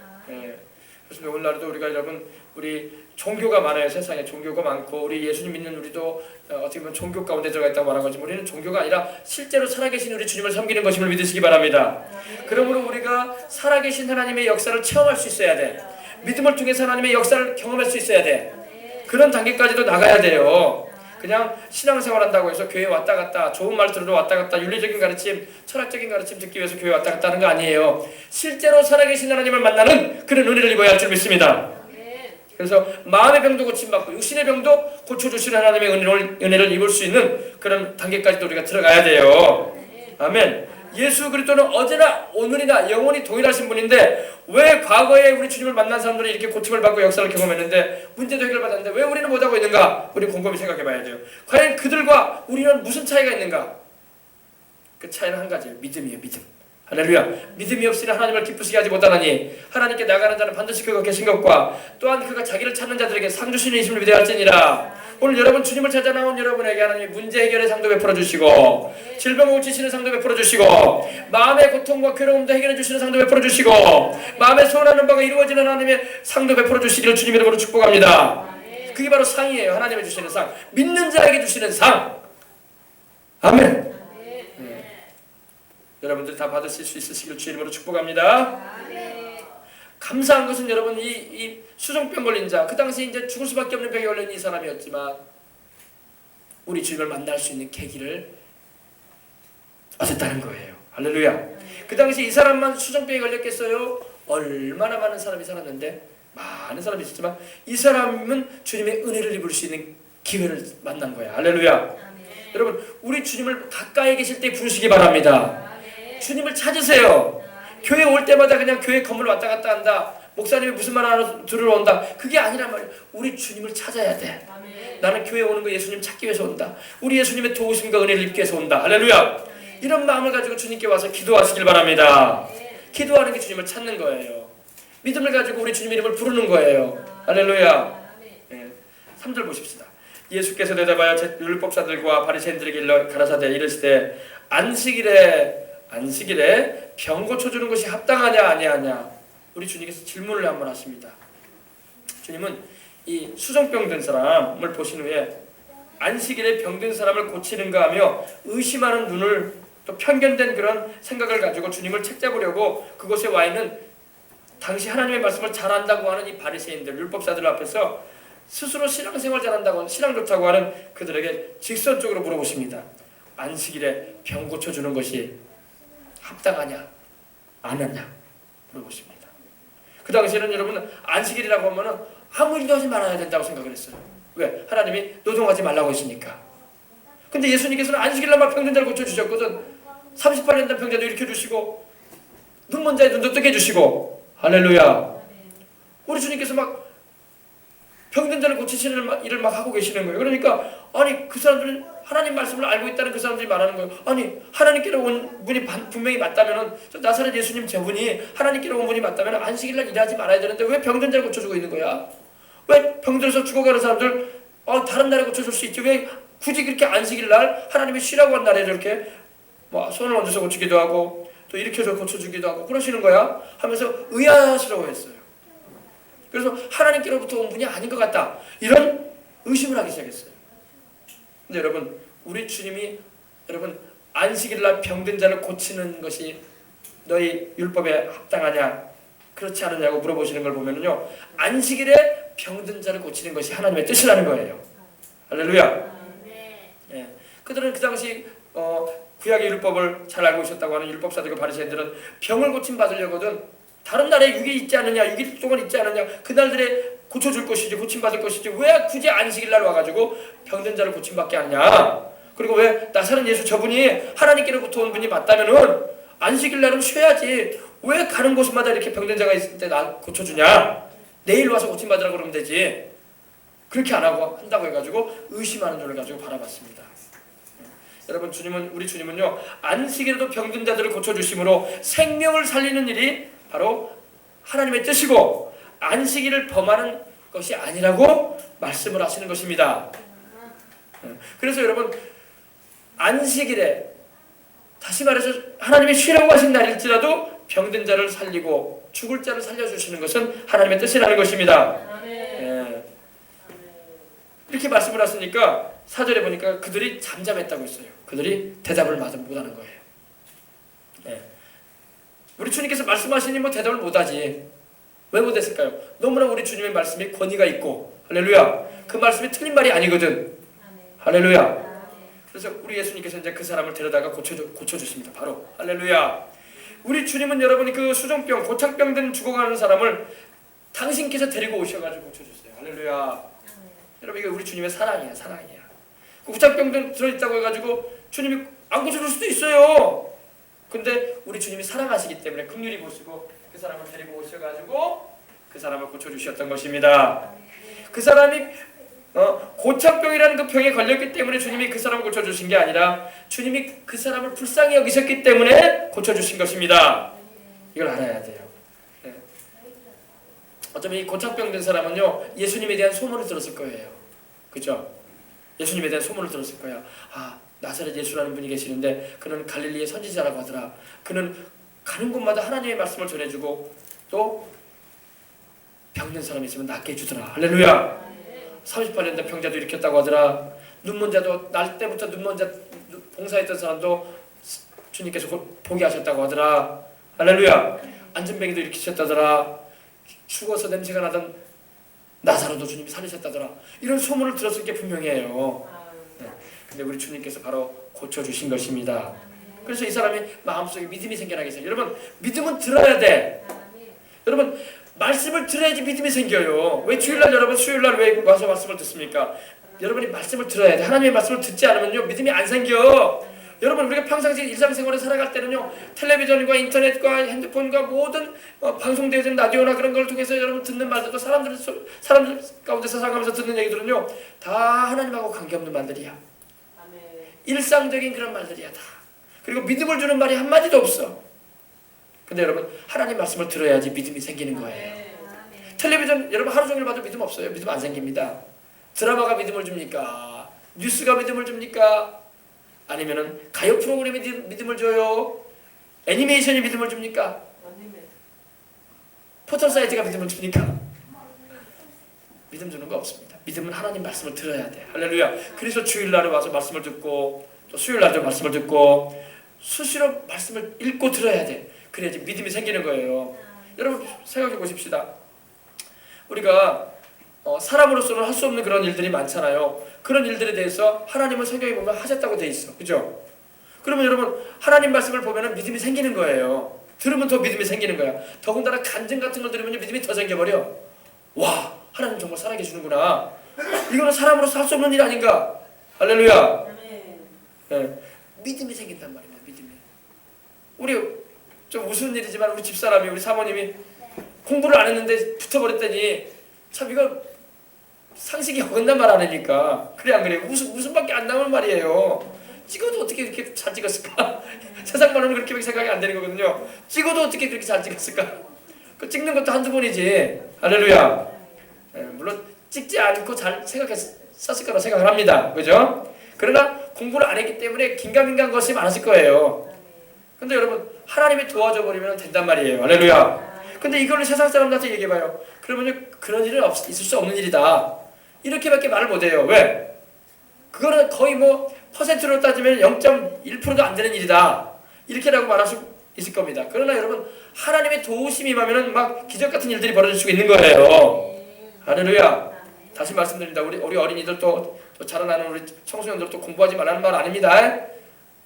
Speaker 1: 그래서 오늘날도 우리가 여러분 우리 종교가 많아요. 세상에 종교가 많고 우리 예수님 믿는 우리도 어떻게 보면 종교 가운데 들어가 있다고 말한 거지만 우리는 종교가 아니라 실제로 살아계신 우리 주님을 섬기는 것임을 믿으시기 바랍니다. 그러므로 우리가 살아계신 하나님의 역사를 체험할 수 있어야 돼. 믿음을 통해서 하나님의 역사를 경험할 수 있어야 돼. 그런 단계까지도 나가야 돼요. 그냥 신앙생활 한다고 해서 교회 왔다 갔다 좋은 말 들으러 왔다 갔다 윤리적인 가르침 철학적인 가르침 듣기 위해서 교회 왔다 갔다 하는 거 아니에요. 실제로 살아계신 하나님을 만나는 그런 은혜를 입어야 할 줄 믿습니다. 그래서 마음의 병도 고침받고 육신의 병도 고쳐주시는 하나님의 은혜를 입을 수 있는 그런 단계까지도 우리가 들어가야 돼요. 아멘. 예수 그리스도는 어제나 오늘이나 영원히 동일하신 분인데 왜 과거에 우리 주님을 만난 사람들이 이렇게 고침을 받고 역사를 경험했는데 문제도 해결받았는데 왜 우리는 못하고 있는가? 우리 곰곰이 생각해 봐야 돼요. 과연 그들과 우리는 무슨 차이가 있는가? 그 차이는 한 가지예요. 믿음이에요. 믿음. 할렐루야. 믿음이 없이는 하나님을 기쁘시게 하지 못하나니 하나님께 나가는 자는 반드시 그가 계신 것과 또한 그가 자기를 찾는 자들에게 상 주시는 이심을 믿어할지니라. 오늘 여러분 주님을 찾아 나온 여러분에게 하나님이 문제 해결의 상도 베풀어 주시고 질병을 고치시는 상도 베풀어 주시고 마음의 고통과 괴로움도 해결해 주시는 상도 베풀어 주시고 마음에 소원하는 바가 이루어지는 하나님의 상도 베풀어 주시기를 주님 이름으로 축복합니다. 그게 바로 상이에요. 하나님의 주시는 상. 믿는 자에게 주시는 상. 아멘. 여러분들 다 받으실 수 있으시길 주의 이름으로 축복합니다. 감사한 것은 여러분 이 수정병 걸린 자, 그 당시 이제 죽을 수밖에 없는 병에 걸린 이 사람이었지만 우리 주님을 만날 수 있는 계기를 얻었다는 거예요. 할렐루야. 그 당시 이 사람만 수정병에 걸렸겠어요? 얼마나 많은 사람이 살았는데 많은 사람이 있었지만 이 사람은 주님의 은혜를 입을 수 있는 기회를 만난 거야. 할렐루야. 여러분 우리 주님을 가까이 계실 때 부르시기 바랍니다. 주님을 찾으세요. 교회 올 때마다 그냥 교회 건물 왔다 갔다 한다. 목사님이 무슨 말 하나 들으러 온다. 그게 아니란 말이에요. 우리 주님을 찾아야 돼. 나는 교회 오는 거 예수님 찾기 위해서 온다. 우리 예수님의 도우심과 은혜를 입기 위해서 온다. 할렐루야. 이런 마음을 가지고 주님께 와서 기도하시길 바랍니다. 기도하는 게 주님을 찾는 거예요. 믿음을 가지고 우리 주님 이름을 부르는 거예요. 할렐루야. 3절 보십시다. 예수께서 대답하여 율법사들과 바리새인들에게 가라사대 이르시되 안식일에 병 고쳐주는 것이 합당하냐 아니하냐. 우리 주님께서 질문을 한번 하십니다. 주님은 이 수정병 든 사람을 보신 후에 안식일에 병든 사람을 고치는가 하며 의심하는 눈을 또 편견된 그런 생각을 가지고 주님을 책잡으려고 그곳에 와 있는 당시 하나님의 말씀을 잘한다고 하는 이 바리새인들 율법사들 앞에서 스스로 신앙생활 잘한다고 신앙 좋다고 하는 그들에게 직선적으로 물어보십니다. 안식일에 병 고쳐주는 것이 합당하냐 안 하냐 물어보십니다. 그 당시에는 여러분 안식일이라고 하면은 아무 일도 하지 말아야 된다고 생각을 했어요. 왜? 하나님이 노동하지 말라고 했으니까. 근데 예수님께서는 안식일날만 병든 자를 고쳐주셨거든. 38년 된 병자도 일으켜주시고 눈먼 자의 눈도 뜨게 해주시고. 할렐루야. 우리 주님께서 막 병든 자를 고치시는 일을 막 하고 계시는 거예요. 그러니까 아니 그 사람들은 하나님 말씀을 알고 있다는 그 사람들이 말하는 거예요. 아니 하나님께로 온 분이 분명히 맞다면은 나사렛 예수님 저분이 하나님께로 온 분이 맞다면 안식일날 일하지 말아야 되는데 왜 병든 자를 고쳐주고 있는 거야? 왜 병들어서 죽어가는 사람들 다른 날에 고쳐줄 수 있지 왜 굳이 그렇게 안식일날 하나님이 쉬라고 한 날에 이렇게 뭐 손을 얹어서 고치기도 하고 또 일으켜서 고쳐주기도 하고 그러시는 거야? 하면서 의아스러워했어요. 그래서 하나님께로부터 온 분이 아닌 것 같다. 이런 의심을 하기 시작했어요. 근데 여러분 우리 주님이 여러분 안식일날 병든 자를 고치는 것이 너희 율법에 합당하냐 그렇지 않느냐고 물어보시는 걸 보면은요 안식일에 병든 자를 고치는 것이 하나님의 뜻이라는 거예요. 할렐루야. 예. 그들은 그 당시 구약의 율법을 잘 알고 있었다고 하는 율법사들과 바리새인들은 병을 고침 받으려거든 다른 날에 6일 있지 않느냐 6일 동안 있지 않느냐 그날들에 고쳐줄 것이지 고침받을 것이지 왜 굳이 안식일날 와가지고 병든 자를 고침받게 하느냐. 그리고 왜 나사렛 예수 저분이 하나님께로부터 온 분이 맞다면은 안식일날은 쉬어야지 왜 가는 곳마다 이렇게 병든 자가 있을 때 나 고쳐주냐. 내일 와서 고침받으라고 그러면 되지. 그렇게 안 하고 한다고 해가지고 의심하는 눈을 가지고 바라봤습니다. 여러분 우리 주님은요 안식일에도 병든 자들을 고쳐주심으로 생명을 살리는 일이 바로 하나님의 뜻이고 안식일을 범하는 것이 아니라고 말씀을 하시는 것입니다. 그래서 여러분 안식일에 다시 말해서 하나님이 쉬라고 하신 날일지라도 병든 자를 살리고 죽을 자를 살려주시는 것은 하나님의 뜻이라는 것입니다. 예. 이렇게 말씀을 하시니까 4절에 보니까 그들이 잠잠했다고 했어요. 그들이 대답을 못하는 거예요. 예. 우리 주님께서 말씀하시니 뭐 대답을 못하지. 왜 못했을까요? 너무나 우리 주님의 말씀이 권위가 있고 할렐루야. 그 말씀이 틀린 말이 아니거든. 할렐루야. 그래서 우리 예수님께서 이제 그 사람을 데려다가 고쳐주십니다. 바로 할렐루야. 우리 주님은 여러분이 그 수정병 고착병 된 죽어가는 사람을 당신께서 데리고 오셔가지고 고쳐주세요. 할렐루야. 여러분 이게 우리 주님의 사랑이야. 사랑이야. 그 고착병 들어있다고 해가지고 주님이 안 고쳐줄 수도 있어요. 근데 우리 주님이 사랑하시기 때문에 긍휼히 보시고 그 사람을 데리고 오셔가지고 그 사람을 고쳐주셨던 것입니다. 그 사람이 고착병이라는 그 병에 걸렸기 때문에 주님이 그 사람을 고쳐주신 게 아니라 주님이 그 사람을 불쌍히 여기셨기 때문에 고쳐주신 것입니다. 이걸 알아야 돼요. 네. 어쩌면 이 고착병 된 사람은요 예수님에 대한 소문을 들었을 거예요. 그죠? 예수님에 대한 소문을 들었을 거야. 나사렛 예수라는 분이 계시는데 그는 갈릴리의 선지자라고 하더라. 그는 가는 곳마다 하나님의 말씀을 전해주고 또 병든 사람이 있으면 낫게 해주더라. 할렐루야. 38년 된 병자도 일으켰다고 하더라. 눈먼 자도 날 때부터 눈먼 자 봉사했던 사람도 주님께서 보게 하셨다고 하더라. 할렐루야. 안전뱅이도 일으키셨다더라. 죽어서 냄새가 나던 나사로도 주님이 살리셨다더라. 이런 소문을 들었을 게 분명해요. 네. 근데 우리 주님께서 바로 고쳐주신 것입니다. 그래서 이 사람이 마음속에 믿음이 생겨나게 했어요. 여러분 믿음은 들어야 돼. 여러분 말씀을 들어야지 믿음이 생겨요. 왜 주일날 여러분 수요일날 왜 와서 말씀을 듣습니까? 여러분이 말씀을 들어야 돼. 하나님의 말씀을 듣지 않으면요 믿음이 안 생겨. 여러분 우리가 평상시 일상생활에 살아갈 때는요 텔레비전과 인터넷과 핸드폰과 모든 방송되어진 라디오나 그런 걸 통해서 여러분 듣는 말들도 사람들 가운데서 살아가면서 듣는 얘기들은요 다 하나님하고 관계없는 말들이야. 아멘. 일상적인 그런 말들이야 다. 그리고 믿음을 주는 말이 한마디도 없어. 근데 여러분 하나님 말씀을 들어야지 믿음이 생기는 거예요. 아멘. 텔레비전 여러분 하루 종일 봐도 믿음 없어요. 믿음 안 생깁니다. 드라마가 믿음을 줍니까? 뉴스가 믿음을 줍니까? 아니면은 가요 프로그램이 믿음을 줘요? 애니메이션이 믿음을 줍니까? 포털 사이트가 믿음을 줍니까? 믿음 주는 거 없습니다. 믿음은 하나님 말씀을 들어야 돼. 할렐루야. 그래서 주일날에 와서 말씀을 듣고 또 수요일날도 말씀을 듣고 수시로 말씀을 읽고 들어야 돼. 그래야지 믿음이 생기는 거예요. 여러분 생각해 보십시다. 우리가 사람으로서는 할 수 없는 그런 일들이 많잖아요. 그런 일들에 대해서 하나님은 성경에 보면 하셨다고 돼 있어. 그죠? 그러면 여러분 하나님 말씀을 보면 믿음이 생기는 거예요. 들으면 더 믿음이 생기는 거야. 더군다나 간증 같은 걸 들으면 믿음이 더 생겨버려. 와 하나님 정말 살아계시는구나. 이거는 사람으로서 할 수 없는 일 아닌가. 할렐루야. 네. 믿음이 생긴단 말입니다. 믿음이. 우리 좀 우스운 일이지만 우리 집사람이 우리 사모님이 공부를 안 했는데 붙어버렸더니 참 이거 상식이 어긋난 말 안 하니까 그래 안 그래? 웃음밖에 안 나오는 말이에요. 찍어도 어떻게 이렇게 잘 찍었을까? 세상 말로는 그렇게 생각이 안 되는 거거든요. 찍어도 어떻게 그렇게 잘 찍었을까? 그 찍는 것도 한두 번이지. 할렐루야. 물론 찍지 않고 잘 썼을 거라고 생각을 합니다. 그죠? 그러나 공부를 안 했기 때문에 긴가민가한 것이 많았을 거예요. 근데 여러분 하나님이 도와줘 버리면 된단 말이에요. 할렐루야. 근데 이거를 세상 사람들한테 얘기해봐요. 그러면 그런 일은 있을 수 없는 일이다. 이렇게밖에 말을 못해요. 왜? 그거는 거의 뭐 퍼센트로 따지면 0.1%도 안 되는 일이다. 이렇게라고 말할 수 있을 겁니다. 그러나 여러분 하나님의 도우심이 임하면은 막 기적 같은 일들이 벌어질 수 있는 거예요. 할렐루야. 다시 말씀드립니다. 우리 어린이들 또 자라나는 우리 청소년들 또 공부하지 말라는 말 아닙니다.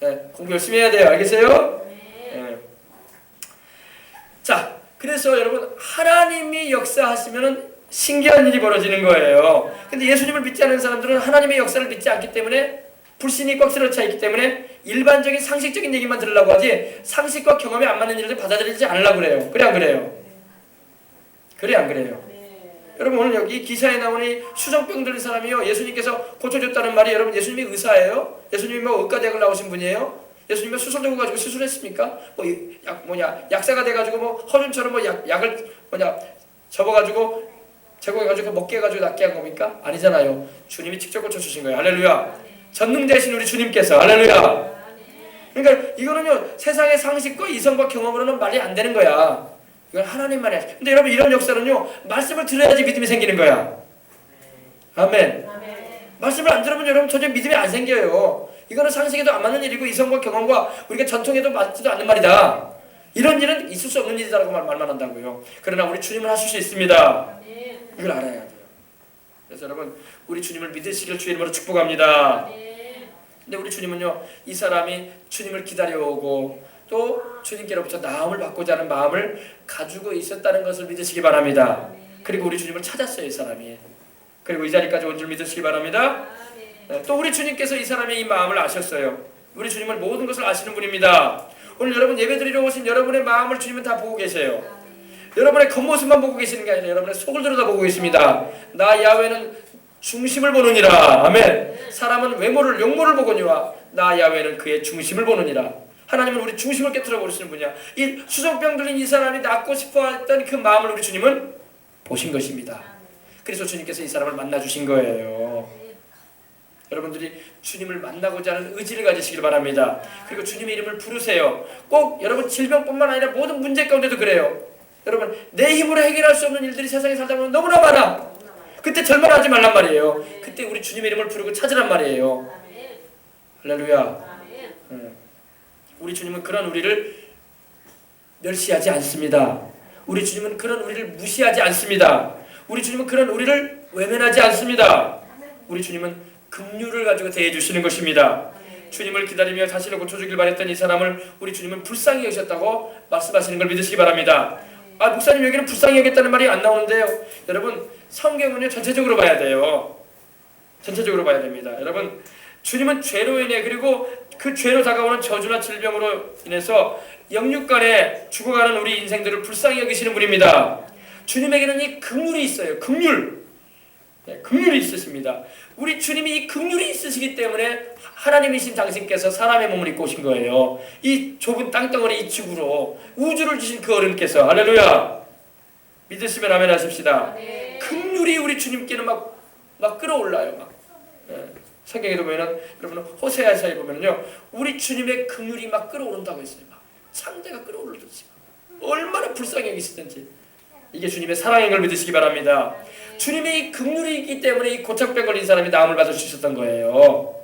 Speaker 1: 네, 공부 열심히 해야 돼요. 알겠어요? 네. 자, 그래서 여러분 하나님이 역사하시면은 신기한 일이 벌어지는 거예요. 근데 예수님을 믿지 않는 사람들은 하나님의 역사를 믿지 않기 때문에 불신이 꽉 쓸어 차 있기 때문에 일반적인 상식적인 얘기만 들으려고 하지 상식과 경험이 안 맞는 일을 받아들이지 않으려고 그래요. 그래 안 그래요? 그래 안 그래요? 여러분 오늘 여기 기사에 나오는 수정병 들린 사람이요 예수님께서 고쳐줬다는 말이 여러분 예수님이 의사예요? 예수님이 뭐 의과대학을 나오신 분이에요? 예수님이 수술되고 가지고 수술했습니까? 약사가 돼가지고 뭐 허준처럼 뭐 약을 접어가지고 제공해가지고 먹게 해가지고 낫게 한 겁니까? 아니잖아요. 주님이 직접 고쳐주신 거예요. 할렐루야. 전능되신 우리 주님께서. 할렐루야. 그러니까 이거는요 세상의 상식과 이성과 경험으로는 말이 안 되는 거야. 이건 하나님만이 하시. 근데 여러분 이런 역사는요 말씀을 들어야지 믿음이 생기는 거야. 아멘. 말씀을 안 들으면 여러분 도저히 믿음이 안 생겨요. 이거는 상식에도 안 맞는 일이고 이성과 경험과 우리가 전통에도 맞지도 않는 말이다. 이런 일은 있을 수 없는 일이다라고 말만 한다고요. 그러나 우리 주님은 하실 수 있습니다. 이걸 알아야 돼요. 그래서 여러분 우리 주님을 믿으시길 주의 이름으로 축복합니다. 근데 우리 주님은요 이 사람이 주님을 기다려오고 또 주님께로부터 나음을 받고자 하는 마음을 가지고 있었다는 것을 믿으시기 바랍니다. 그리고 우리 주님을 찾았어요 이 사람이. 그리고 이 자리까지 온 줄 믿으시기 바랍니다. 또 우리 주님께서 이 사람의 이 마음을 아셨어요. 우리 주님은 모든 것을 아시는 분입니다. 오늘 여러분 예배드리러 오신 여러분의 마음을 주님은 다 보고 계세요. 여러분의 겉모습만 보고 계시는 게 아니라 여러분의 속을 들여다보고 계십니다. 나 야훼는 중심을 보느니라. 아멘. 사람은 외모를 용모를 보거니와 나 야훼는 그의 중심을 보느니라. 하나님은 우리 중심을 깨트려 버리시는 분이야. 이 수정병 들린 이 사람이 낫고 싶어 했던 그 마음을 우리 주님은 보신 것입니다. 그래서 주님께서 이 사람을 만나 주신 거예요. 여러분들이 주님을 만나고자 하는 의지를 가지시길 바랍니다. 그리고 주님의 이름을 부르세요. 꼭 여러분 질병뿐만 아니라 모든 문제 가운데도 그래요. 여러분 내 힘으로 해결할 수 없는 일들이 세상에 살다 보면 너무나 많아. 그때 절망하지 말란 말이에요. 그때 우리 주님의 이름을 부르고 찾으란 말이에요. 할렐루야. 우리 주님은 그런 우리를 멸시하지 않습니다. 우리 주님은 그런 우리를 무시하지 않습니다. 우리 주님은 그런 우리를 외면하지 않습니다. 우리 주님은 긍휼을 가지고 대해 주시는 것입니다. 주님을 기다리며 자신을 고쳐주길 바랬던 이 사람을 우리 주님은 불쌍히 여기셨다고 말씀하시는 걸 믿으시기 바랍니다. 아 목사님 여기는 불쌍히 여겼다는 말이 안 나오는데요. 여러분 성경은요 전체적으로 봐야 돼요. 전체적으로 봐야 됩니다. 여러분, 주님은 죄로 인해 그리고 그 죄로 다가오는 저주나 질병으로 인해서 영육간에 죽어가는 우리 인생들을 불쌍히 여기시는 분입니다. 주님에게는 이 긍휼이 있어요. 긍휼. 긍휼이 있으십니다. 우리 주님이 이 긍휼이 있으시기 때문에 하나님이신 당신께서 사람의 몸을 입고 오신 거예요. 이 좁은 땅덩어리 이 지구로 우주를 주신 그 어른께서. 할렐루야. 믿으시면 아멘 하십시다.
Speaker 2: 네.
Speaker 1: 긍휼이 우리 주님께는 막 끌어올라요. 막. 성경에도 보면은 여러분 호세아서에 보면은요, 우리 주님의 긍휼이 막 끌어오른다고 했어요. 막 창대가 끌어오르듯이 얼마나 불쌍히 여기시든지. 이게 주님의 사랑인 걸 믿으시기 바랍니다. 주님의 이 긍휼이 있기 때문에 이 고착병 걸린 사람이 나음을 받을 수 있었던 거예요.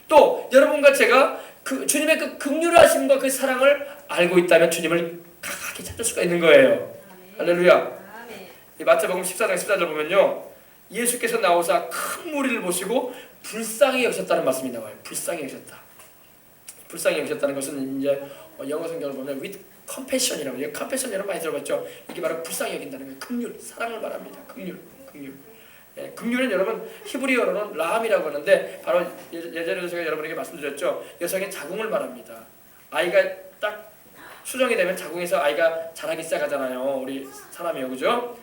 Speaker 1: 또 여러분과 제가 그 주님의 그 긍휼하심과 그 사랑을 알고 있다면 주님을 강하게 찾을 수가 있는 거예요. 할렐루야. 이 마태복음 14장 14절 보면요, 예수께서 나오사 큰 무리를 보시고 불쌍히 여기셨다는 말씀이 나와요. 불쌍히 여기셨다. 불쌍히 여기셨다는 것은 이제 영어 성경을 보면 with compassion이라고 해요. compassion 여러분 많이 들어봤죠? 이게 바로 불쌍히 여긴다는 거예요. 긍휼, 사랑을 말합니다. 긍휼. 예, 긍휼은 여러분 히브리어로는 라함이라고 하는데 바로 예전에도 제가 여러분에게 말씀드렸죠. 여성의 자궁을 말합니다. 아이가 딱 수정이 되면 자궁에서 아이가 자라기 시작하잖아요. 우리 사람이요, 그죠?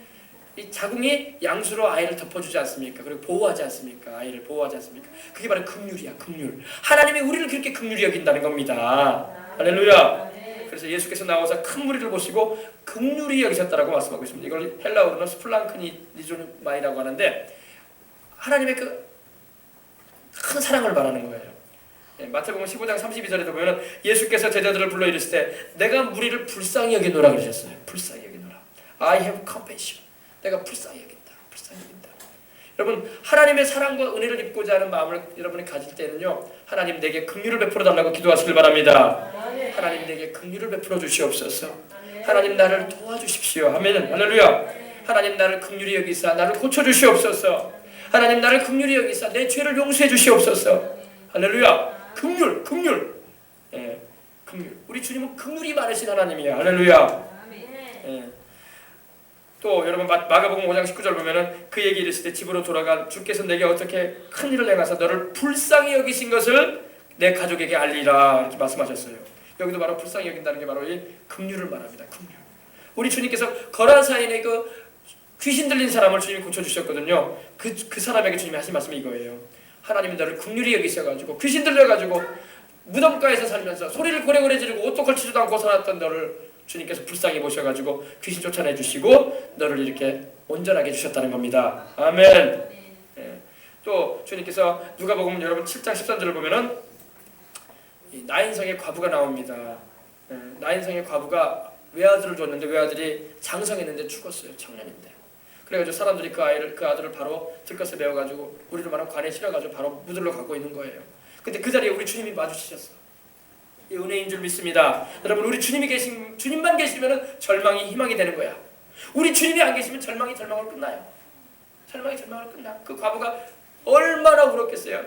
Speaker 1: 이 자궁이 양수로 아이를 덮어주지 않습니까? 그리고 보호하지 않습니까? 아이를 보호하지 않습니까? 그게 바로 긍휼이야, 긍휼. 하나님이 우리를 그렇게 긍휼히 여긴다는 겁니다. 할렐루야. 그래서 예수께서 나와서 큰 무리를 보시고 긍휼히 여기셨다라고 말씀하고 있습니다. 이걸 헬라어로는 스플랑크니리조마이라고 하는데 하나님의 그 큰 사랑을 말하는 거예요. 마태복음 15장 32절에도 보면 예수께서 제자들을 불러 이르시되 내가 무리를 불쌍히 여기노라 그러셨어요. 불쌍히 여기노라. I have compassion. 내가 불쌍히 여긴다. 불쌍히 여긴다. 여러분, 하나님의 사랑과 은혜를 입고자 하는 마음을 여러분이 가질 때는요, 하나님 내게 긍휼을 베풀어 달라고 기도하시길 바랍니다. 하나님 내게 긍휼을 베풀어 주시옵소서. 하나님 나를 도와주십시오. 아멘. 할렐루야. 하나님 나를 긍휼히 여기사 나를 고쳐 주시옵소서. 하나님 나를 긍휼히 여기사 내 죄를 용서해 주시옵소서. 할렐루야. 긍휼. 예, 긍휼. 우리 주님은 긍휼이 많으신 하나님이에요. 할렐루야. 예. 또 여러분 마가복음 5장 19절 보면은 그에게 이르실 때 집으로 돌아간 주께서 내게 어떻게 큰 일을 행하사 너를 불쌍히 여기신 것을 내 가족에게 알리라 이렇게 말씀하셨어요. 여기도 바로 불쌍히 여긴다는 게 바로 이 긍휼을 말합니다. 긍휼. 우리 주님께서 거라사인의 그 귀신 들린 사람을 주님이 고쳐주셨거든요. 그 사람에게 주님이 하신 말씀이 이거예요. 하나님은 너를 긍휼히 여기셔가지고 귀신 들려가지고 무덤가에서 살면서 소리를 고래고래 지르고 옷도 걸치지도 않고 살았던 너를 주님께서 불쌍히 보셔가지고 귀신 쫓아내주시고 너를 이렇게 온전하게 해주셨다는 겁니다. 아멘. 예. 또 주님께서 누가복음 여러분 7장 13절을 보면은 나인성의 과부가 나옵니다. 예. 나인성의 과부가 외아들을 줬는데 외아들이 장성했는데 죽었어요. 청년인데. 그래가지고 사람들이 그 아들을 바로 들것에 메워가지고 우리로 말하면 관에 실어가지고 바로 무들로 갖고 있는 거예요. 근데 그 자리에 우리 주님이 마주치셨어. 이 은혜인 줄 믿습니다. 여러분, 우리 주님만 계시면은 절망이 희망이 되는 거야. 우리 주님이 안 계시면 절망을 끝나요. 절망을 끝나. 그 과부가 얼마나 울었겠어요.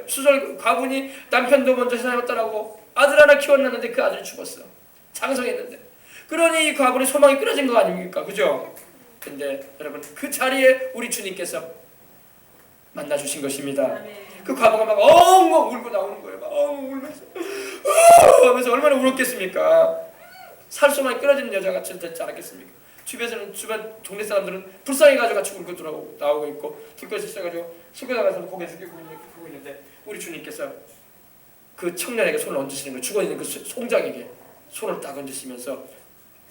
Speaker 1: 과부니 남편도 먼저 세상을 떠나고 아들 하나 키워놨는데 그 아들이 죽었어. 장성했는데. 그러니 이 과부는 소망이 끊어진 거 아닙니까? 그죠? 근데 여러분 그 자리에 우리 주님께서 만나주신 것입니다. 그 과부가 막 엉엉 울고 나오는 거예요. 막 엉엉 울면서 하면서 얼마나 울었겠습니까? 살소망이 끊어지는 여자같이 됐지 않았겠습니까? 주변 동네 사람들은 불쌍해가지고 같이 울고 나오고 있고 들것이 있어가지고 시골나가서 고개 숙이고 있는데 우리 주님께서 그 청년에게 손을 얹으시는 거예요. 죽어있는 그 송장에게 손을 딱 얹으시면서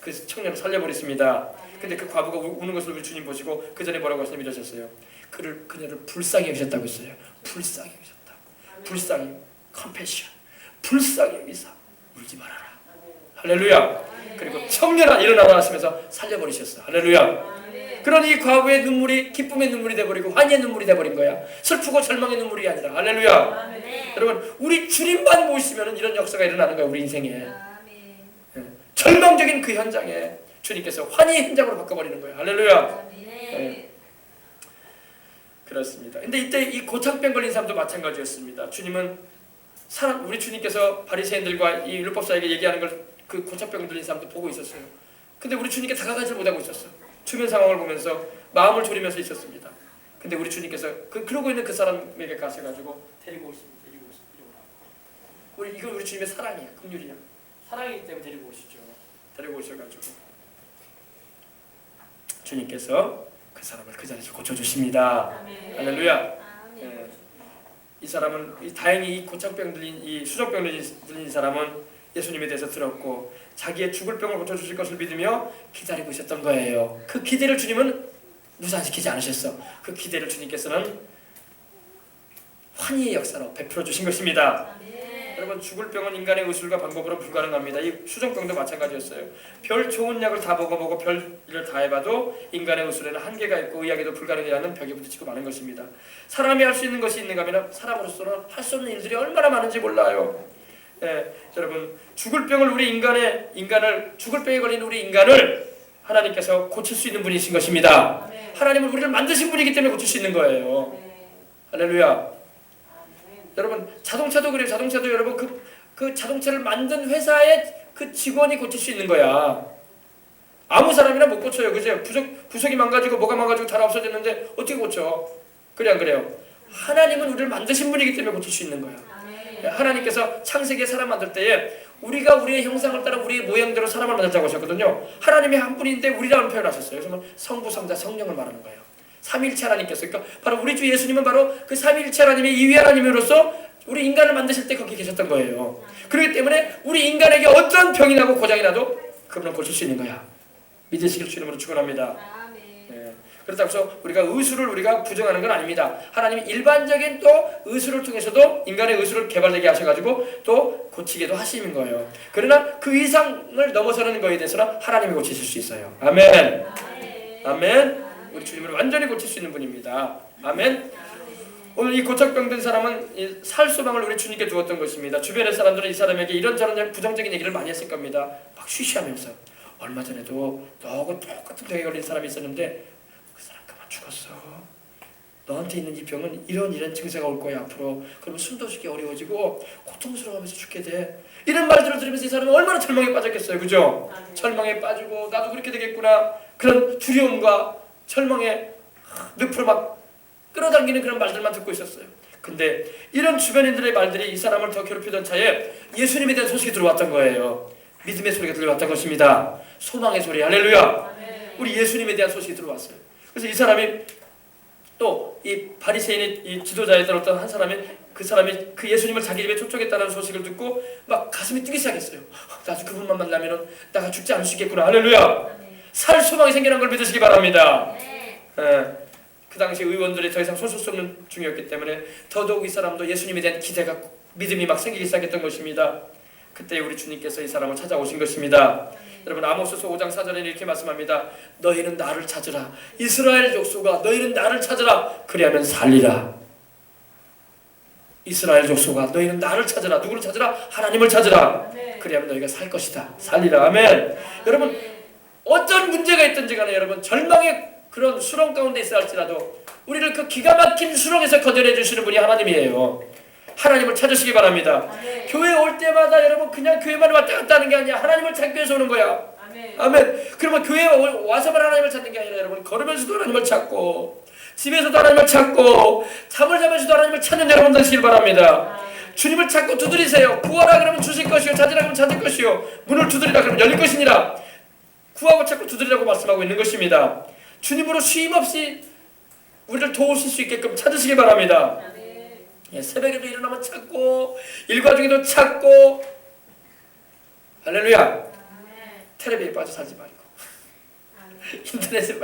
Speaker 1: 그 청년을 살려버렸습니다. 근데 그 과부가 우는 것을 우리 주님 보시고 그 전에 뭐라고 하시냐면 이러셨어요. 그녀를 불쌍히 여기셨다고 했어요. 불쌍히 여기셨다. 불쌍히, 컴패션. 불쌍히 여기사 울지 말아라. 할렐루야. 그리고 청년아 일어나라 하시면서 살려버리셨어. 할렐루야. 그러니 이 과부의 눈물이 기쁨의 눈물이 돼버리고 환희의 눈물이 돼버린 거야. 슬프고 절망의 눈물이 아니라. 할렐루야. 여러분 우리 주님만 모시면 이런 역사가 일어나는 거야. 우리 인생에. 절망적인 그 현장에 주님께서 환희의 현장으로 바꿔버리는 거예요. 할렐루야. 네. 그렇습니다. 근데 이때 이 고창병 걸린 사람도 마찬가지였습니다. 우리 주님께서 바리새인들과 이 율법사에게 얘기하는 걸 그 고창병 걸린 사람도 보고 있었어요. 근데 우리 주님께 다가가지 못하고 있었어. 주변 상황을 보면서 마음을 졸이면서 있었습니다. 근데 우리 주님께서 그러고 있는 그 사람에게 가셔가지고 데리고 오십니다. 이건 우리 주님의 사랑이야, 긍휼이야. 사랑이기 때문에 데리고 오시죠. 데리고 오셔가지고 주님께서 그 사람을 그 자리에서 고쳐주십니다. 할렐루야. 예. 이 사람은 다행히 이 고창병 들린 이 수족병 들린 이 사람은 예수님에 대해서 들었고 자기의 죽을 병을 고쳐주실 것을 믿으며 기다리고 있었던 거예요. 그 기대를 주님은 무산시키지 않으셨어. 그 기대를 주님께서는 환희의 역사로 베풀어 주신 것입니다. 여러분 죽을 병은 인간의 의술과 방법으로 불가능합니다. 이 수정병도 마찬가지였어요. 별 좋은 약을 다 먹어보고 별 일을 다 해봐도 인간의 의술에는 한계가 있고 의학에도 불가능이라는 벽에 부딪히고 마는 것입니다. 사람이 할 수 있는 것이 있는가 하면 사람으로서는 할 수 없는 일들이 얼마나 많은지 몰라요. 예, 여러분 죽을 병을 인간을 죽을 병에 걸린 우리 인간을 하나님께서 고칠 수 있는 분이신 것입니다. 하나님은 우리를 만드신 분이기 때문에 고칠 수 있는 거예요. 할렐루야. 여러분 자동차도 그래요. 자동차도 여러분 그 자동차를 만든 회사의 그 직원이 고칠 수 있는 거야. 아무 사람이나 못 고쳐요. 그죠? 부속이 망가지고 뭐가 망가지고 다 없어졌는데 어떻게 고쳐? 그래 안 그래요? 하나님은 우리를 만드신 분이기 때문에 고칠 수 있는 거야. 하나님께서 창세기에 사람 만들 때에 우리가 우리의 형상을 따라 우리의 모양대로 사람을 만들자고 하셨거든요. 하나님이 한 분인데 우리라는 표현을 하셨어요. 그래서 성부, 성자, 성령을 말하는 거예요. 삼위일체 하나님께서, 그러니까 바로 우리 주 예수님은 바로 그 삼위일체 하나님의 이위 하나님으로서 우리 인간을 만드실 때 거기 계셨던 거예요. 그렇기 때문에 우리 인간에게 어떤 병이 나고 고장이 나도 그분은 고칠 수 있는 거야. 믿으시길 주님으로 축원합니다. 네. 그렇다고 해서 우리가 의술을 우리가 부정하는 건 아닙니다. 하나님이 일반적인 또 의술을 통해서도 인간의 의술을 개발되게 하셔가지고 또 고치게도 하시는 거예요. 그러나 그 이상을 넘어서는 거에 대해서는 하나님이 고치실 수 있어요. 아멘. 아멘. 우리 주님을 완전히 고칠 수 있는 분입니다. 아멘. 오늘 이 고착병든 사람은 살 소망을 우리 주님께 두었던 것입니다. 주변의 사람들은 이 사람에게 이런저런 부정적인 얘기를 많이 했을 겁니다. 막 쉬쉬하면서 얼마 전에도 너하고 똑같은 병에 걸린 사람이 있었는데 그 사람 그만 죽었어. 너한테 있는 이 병은 이런 증세가 올 거야 앞으로. 그러면 숨도 쉬기 어려워지고 고통스러워하면서 죽게 돼. 이런 말들을 들으면서 이 사람은 얼마나 절망에 빠졌겠어요. 그죠? 절망에 빠지고 나도 그렇게 되겠구나. 그런 두려움과 절망에 늪으로 막 끌어당기는 그런 말들만 듣고 있었어요. 근데 이런 주변인들의 말들이 이 사람을 더 괴롭히던 차에 예수님에 대한 소식이 들어왔던 거예요. 믿음의 소리가 들려왔던 것입니다. 소망의 소리. 할렐루야. 우리 예수님에 대한 소식이 들어왔어요. 그래서 이 사람이 또 이 바리새인의 이 지도자에 들었던 한 사람이 그 사람이 그 예수님을 자기 집에 초청했다는 소식을 듣고 막 가슴이 뛰기 시작했어요. 나도 그분만 만나면은 내가 죽지 않을 수 있겠구나. 할렐루야. 살 소망이 생기는 걸 믿으시기 바랍니다. 그 당시 의원들이 더 이상 손쓸 수 없는 중이었기 때문에 더더욱 이 사람도 예수님에 대한 기대가 믿음이 막 생기기 시작했던 것입니다. 그때 우리 주님께서 이 사람을 찾아오신 것입니다. 여러분 아모스서 5장 4절에 이렇게 말씀합니다. 너희는 나를 찾으라. 이스라엘 족속아 너희는 나를 찾으라. 그리하면 살리라. 이스라엘 족속아 너희는 나를 찾으라. 누구를 찾으라? 하나님을 찾으라. 그리하면 너희가 살 것이다. 살리라. 아멘. 여러분 어떤 문제가 있든지 간에 여러분 절망의 그런 수렁 가운데 있어 할지라도 우리를 그 기가 막힌 수렁에서 건져내 주시는 분이 하나님이에요. 하나님을 찾으시기 바랍니다. 교회 올 때마다 여러분 그냥 교회만 왔다 갔다 하는 게 아니야. 하나님을 찾기 위해서 오는 거야. 아멘. 그러면 교회에 와서만 하나님을 찾는 게 아니라 여러분 걸으면서도 하나님을 찾고 집에서도 하나님을 찾고 잠을 자면서도 하나님을 찾는 여러분 되시길 바랍니다. 주님을 찾고 두드리세요. 구하라 그러면 주실 것이요 찾으라 그러면 찾을 것이요 문을 두드리라 그러면 열릴 것이니라. 구하고 찾고 두드리라고 말씀하고 있는 것입니다. 주님으로 쉼없이 우리를 도우실 수 있게끔 찾으시기 바랍니다. 예, 새벽에도 일어나면 찾고 일과 중에도 찾고 할렐루야. 텔레비에 빠져 살지 말고 인터넷에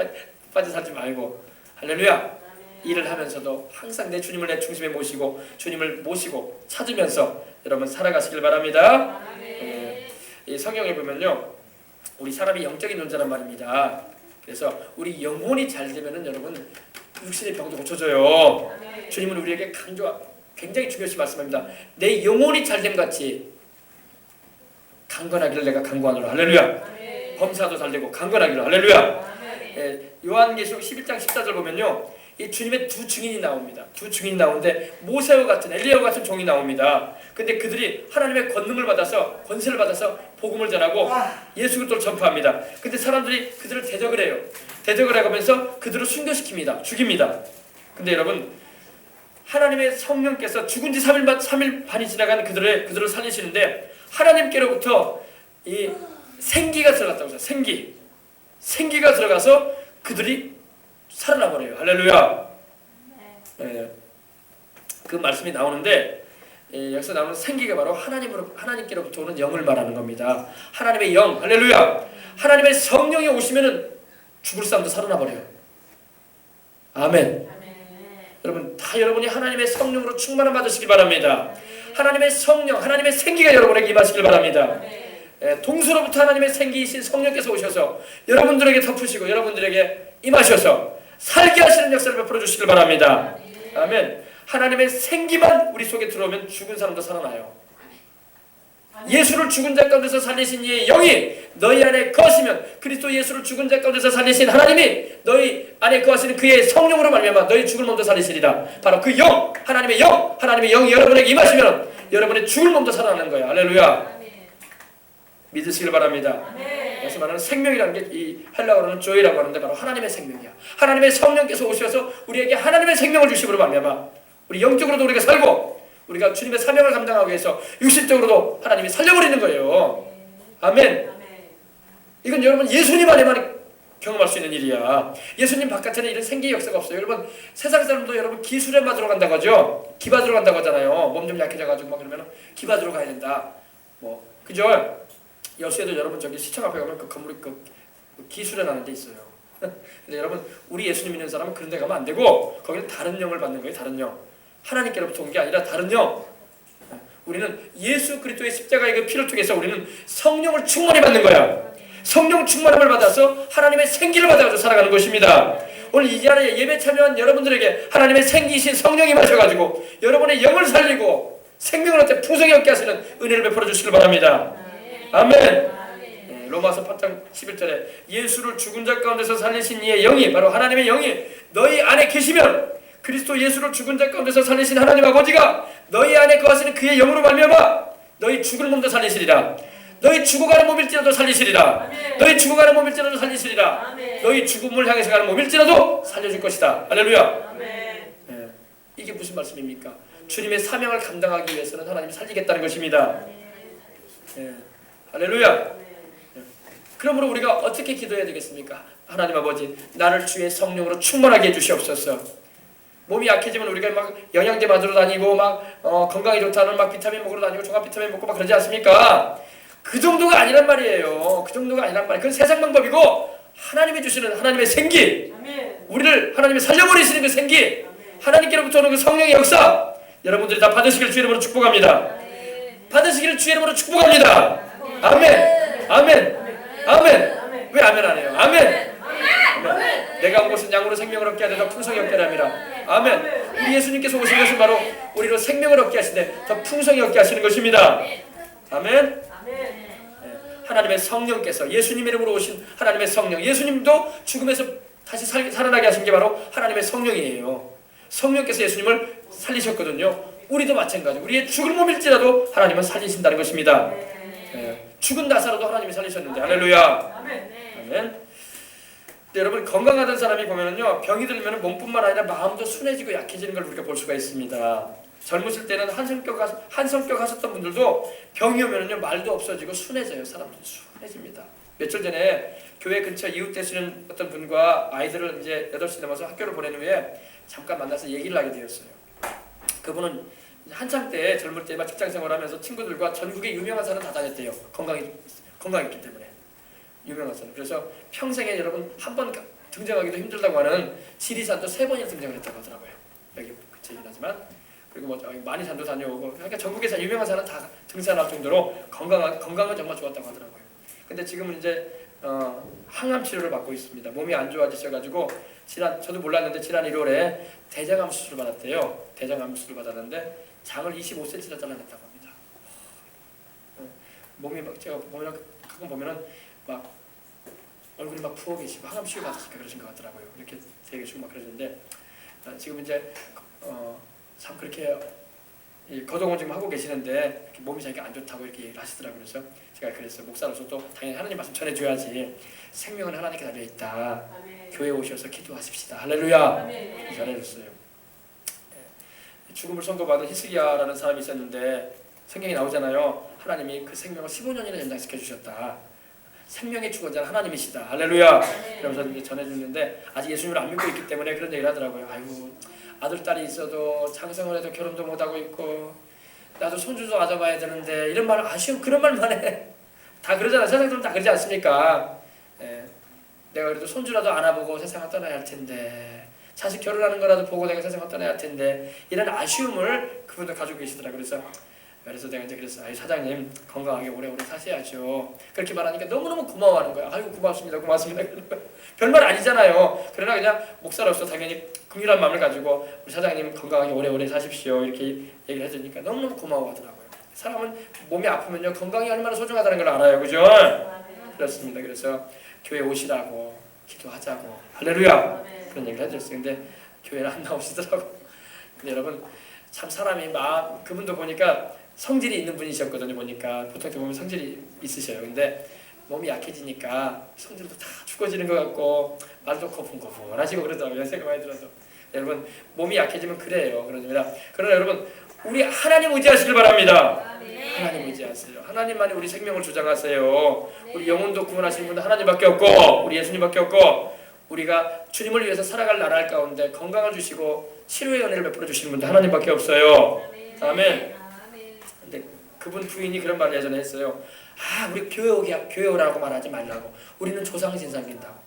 Speaker 1: 빠져 살지 말고 할렐루야. 일을 하면서도 항상 내 주님을 내 중심에 모시고 주님을 모시고 찾으면서 여러분 살아가시길 바랍니다. 이 성경에 보면요 우리 사람이 영적인 존재란 말입니다. 그래서 우리 영혼이 잘 되면은 여러분 육신의 병도 고쳐져요. 주님은 우리에게 굉장히 중요시 말씀합니다. 내 영혼이 잘됨 같이 강건하기를 내가 강구하노라. 할렐루야. 범사도 잘되고 강건하기를. 할렐루야. 요한계시록 11장 14절 보면요 이 주님의 두 증인이 나옵니다. 두 증인이 나오는데 모세와 같은 엘리야와 같은 종이 나옵니다. 근데 그들이 하나님의 권능을 받아서 권세를 받아서 복음을 전하고 예수 그리스도를 전파합니다. 근데 사람들이 그들을 대적을 해요. 대적을 해가면서 그들을 순교시킵니다. 죽입니다. 근데 여러분 하나님의 성령께서 죽은 지 3일 반이 지나간 그들을 살리시는데 하나님께로부터 이 생기가 들어갔다고 해서 생기가 들어가서 그들이 살아나 버려요. 할렐루야. 그 말씀이 나오는데 여기서 나오는 생기가 바로 하나님께로부터 오는 영을 말하는 겁니다. 하나님의 영, 할렐루야. 하나님의 성령이 오시면은 죽을 사람도 살아나 버려요. 아멘. 여러분 다 여러분이 하나님의 성령으로 충만함 받으시길 바랍니다. 하나님의 성령, 하나님의 생기가 여러분에게 임하시길 바랍니다. 동서로부터 하나님의 생기이신 성령께서 오셔서 여러분들에게 덮으시고 여러분들에게 임하셔서 살게 하시는 역사를 베풀어 주시길 바랍니다. 아멘. 하나님의 생기만 우리 속에 들어오면 죽은 사람도 살아나요. 예수를 죽은 자 가운데서 살리신 이의 영이 너희 안에 거하시면 그리스도 예수를 죽은 자 가운데서 살리신 하나님이 너희 안에 거하시는 그의 성령으로 말미암아 너희 죽을 몸도 살리시리라. 바로 그 영, 하나님의 영이 여러분에게 임하시면 여러분의 죽을 몸도 살아나는 거예요. 할렐루야. 믿으시길 바랍니다. 그래서 말하는 생명이라는 게 이 헬라어로는 조이라고 하는데 바로 하나님의 생명이야. 하나님의 성령께서 오셔서 우리에게 하나님의 생명을 주심으로 말미암아 우리 영적으로도 우리가 살고 우리가 주님의 사명을 감당하기 위해서 육신적으로도 하나님이 살려버리는 거예요. 아멘. 이건 여러분 예수님 안에만 경험할 수 있는 일이야. 예수님 바깥에는 이런 생기의 역사가 없어요. 여러분 세상 사람도 여러분 기술에 맞으러 간다고 하죠. 기 받으러 간다고 하잖아요. 몸 좀 약해져가지고 막 그러면 기 받으러 가야 된다. 뭐 그죠? 여수에도 여러분 저기 시청 앞에 가면 그 건물이 그 기술에 나는 데 있어요. 근데 여러분 우리 예수님 믿는 사람은 그런 데 가면 안 되고 거기는 다른 영을 받는 거예요. 다른 영. 하나님께로부터 온 게 아니라 다른 영. 우리는 예수 그리스도의 십자가의 그 피를 통해서 우리는 성령을 충만히 받는 거야. 성령 충만함을 받아서 하나님의 생기를 받아서 살아가는 것입니다. 오늘 이 자리에 예배 참여한 여러분들에게 하나님의 생기이신 성령이 마셔가지고 여러분의 영을 살리고 생명을 얻게 풍성히 얻게 하시는 은혜를 베풀어 주시길 바랍니다. 아멘. 로마서 8장 11절에 예수를 죽은 자 가운데서 살리신 이의 영이 바로 하나님의 영이 너희 안에 계시면 그리스도 예수를 죽은 자 가운데서 살리신 하나님 아버지가 너희 안에 거하시는 그의 영으로 말미암아 너희 죽을 몸도 살리시리라. 너희 죽어가는 몸일지라도 살리시리라. 아멘. 너희 죽어가는 몸일지라도 살리시리라. 아멘. 너희 죽음을 향해서 가는 몸일지라도 살려줄 것이다. 할렐루야. 아멘. 이게 무슨 말씀입니까? 주님의 사명을 감당하기 위해서는 하나님이 살리겠다는 것입니다. 할렐루야. 그러므로 우리가 어떻게 기도해야 되겠습니까? 하나님 아버지 나를 주의 성령으로 충만하게 해주시옵소서. 몸이 약해지면 우리가 막 영양제 맞으러 다니고 막 건강이 좋다는 막 비타민 먹으러 다니고 종합 비타민 먹고 막 그러지 않습니까? 그 정도가 아니란 말이에요. 그 정도가 아니란 말이에요. 그건 세상 방법이고 하나님이 주시는 하나님의 생기, 우리를 하나님이 살려버리시는 그 생기, 하나님께로부터 오는 그 성령의 역사 여러분들이 다 받으시길 주의 이름으로 축복합니다. 받으시기를 주의 이름으로 축복합니다. 아멘. 아멘. 아멘. 왜 아멘 안 해요? 아멘. 내가 온 것은 양으로 생명을 얻게 하되 더 풍성히 얻게 하리라. 아멘. 우리 예수님께서 오신 것은 바로 우리로 생명을 얻게 하시되 더 풍성히 얻게 하시는 것입니다. 아멘. 하나님의 성령께서 예수님 이름으로 오신 하나님의 성령, 예수님도 죽음에서 다시 살아나게 하신 게 바로 하나님의 성령이에요. 성령께서 예수님을 살리셨거든요. 우리도 마찬가지. 우리의 죽을 몸일지라도 하나님은 살리신다는 것입니다. 죽은 나사로도 하나님이 살리셨는데 할렐루야. 아멘. 여러분 건강하던 사람이 보면은요 병이 들면 몸뿐만 아니라 마음도 순해지고 약해지는 걸 우리가 볼 수가 있습니다. 젊으실 때는 한성격 하셨던 분들도 병이 오면은요 말도 없어지고 순해져요. 사람들이 순해집니다. 며칠 전에 교회 근처 이웃 되시는 어떤 분과 아이들을 이제 8시 넘어서 학교를 보낸 후에 잠깐 만나서 얘기를 하게 되었어요. 그분은 한창 때 젊을 때 막 직장 생활하면서 친구들과 전국의 유명한 산을 다 다녔대요. 건강했기 때문에. 유명한 산. 그래서 평생에 여러분 한 번 등장하기도 힘들다고 하는 지리산도 3번이나 등장을 했다고 하더라고요. 여기 그치긴 하지만 그리고 뭐 많이 산도 다녀오고 그러니까 전국에서 유명한 산은 다 등산할 정도로 건강은 정말 좋았다고 하더라고요. 근데 지금은 이제 항암 치료를 받고 있습니다. 몸이 안 좋아지셔가지고 저도 몰랐는데 지난 1월에 대장암 수술을 받았대요. 대장암 수술을 받았는데 장을 25cm나 잘라냈다고 합니다. 몸이 막 제가 가끔 보면은 막 얼굴이 막 부어 계시고 항암 치료 받으시니까 그러신 것 같더라고요. 이렇게 되게 계시고 막 그러시는데 지금 이제 참 그렇게 거동을 지금 하고 계시는데 몸이 자기가 안 좋다고 이렇게 얘기를 하시더라고요. 그래서 제가 그랬어요. 목사로서 또 당연히 하나님 말씀 전해줘야지. 생명은 하나님께 달려있다. 아멘. 교회에 오셔서 기도하십시다. 할렐루야. 아멘. 전해줬어요. 죽음을 선고받은 히스기야라는 사람이 있었는데 성경에 나오잖아요. 하나님이 그 생명을 15년이나 연장시켜 주셨다. 생명의 주권자는 하나님이시다. 할렐루야. 그러면서 이제 전해주는데 아직 예수님을 안 믿고 있기 때문에 그런 얘기를 하더라고요. 아이고 아들 딸이 있어도 장성을 해도 결혼도 못 하고 있고 나도 손주도 가져봐야 되는데 이런 말 아쉬운 그런 말만 해. 다 그러잖아. 세상 사람 다 그러지 않습니까? 예. 내가 그래도 손주라도 안아보고 세상을 떠나야 할 텐데 자식 결혼하는 거라도 보고 내가 세상을 떠나야 할 텐데 이런 아쉬움을 그분도 가지고 계시더라고요. 그래서 내가 이제 그랬어. 아유 사장님 건강하게 오래오래 사셔야죠. 그렇게 말하니까 너무너무 고마워하는 거야. 아유 고맙습니다. 별말 아니잖아요. 그러나 그냥 목사로서 당연히 긍휼한 마음을 가지고 우리 사장님 건강하게 오래오래 사십시오. 이렇게 얘기를 해주니까 너무너무 고마워하더라고요. 사람은 몸이 아프면요 건강이 얼마나 소중하다는 걸 알아요. 그죠? 그렇습니다. 그래서 교회 오시라고 기도하자고 할렐루야 그런 얘기를 해줬어요. 근데 교회를 안 나오시더라고. 근데 여러분 참 사람이 그분도 보니까 성질이 있는 분이셨거든요. 보니까 보통 보면 성질이 있으셔요. 근데 몸이 약해지니까 성질도 다 죽어지는 것 같고 말도 거품거품하시고 그러더라고요. 연세가 많이 들어서. 여러분 몸이 약해지면 그래요. 그러나 여러분 우리 하나님 의지하시길 바랍니다. 하나님 의지하세요. 하나님만이 우리 생명을 주장하세요. 우리 영혼도 구원하시는 분도 하나님밖에 없고 우리 예수님밖에 없고 우리가 주님을 위해서 살아갈 나라할 가운데 건강을 주시고 치료의 은혜를 베풀어 주시는 분도 하나님밖에 없어요. 아멘. 근데 그분 부인이 그런 말을 예전에 했어요. 아 우리 교회 오라고 말하지 말라고. 우리는 조상신 섬긴다고.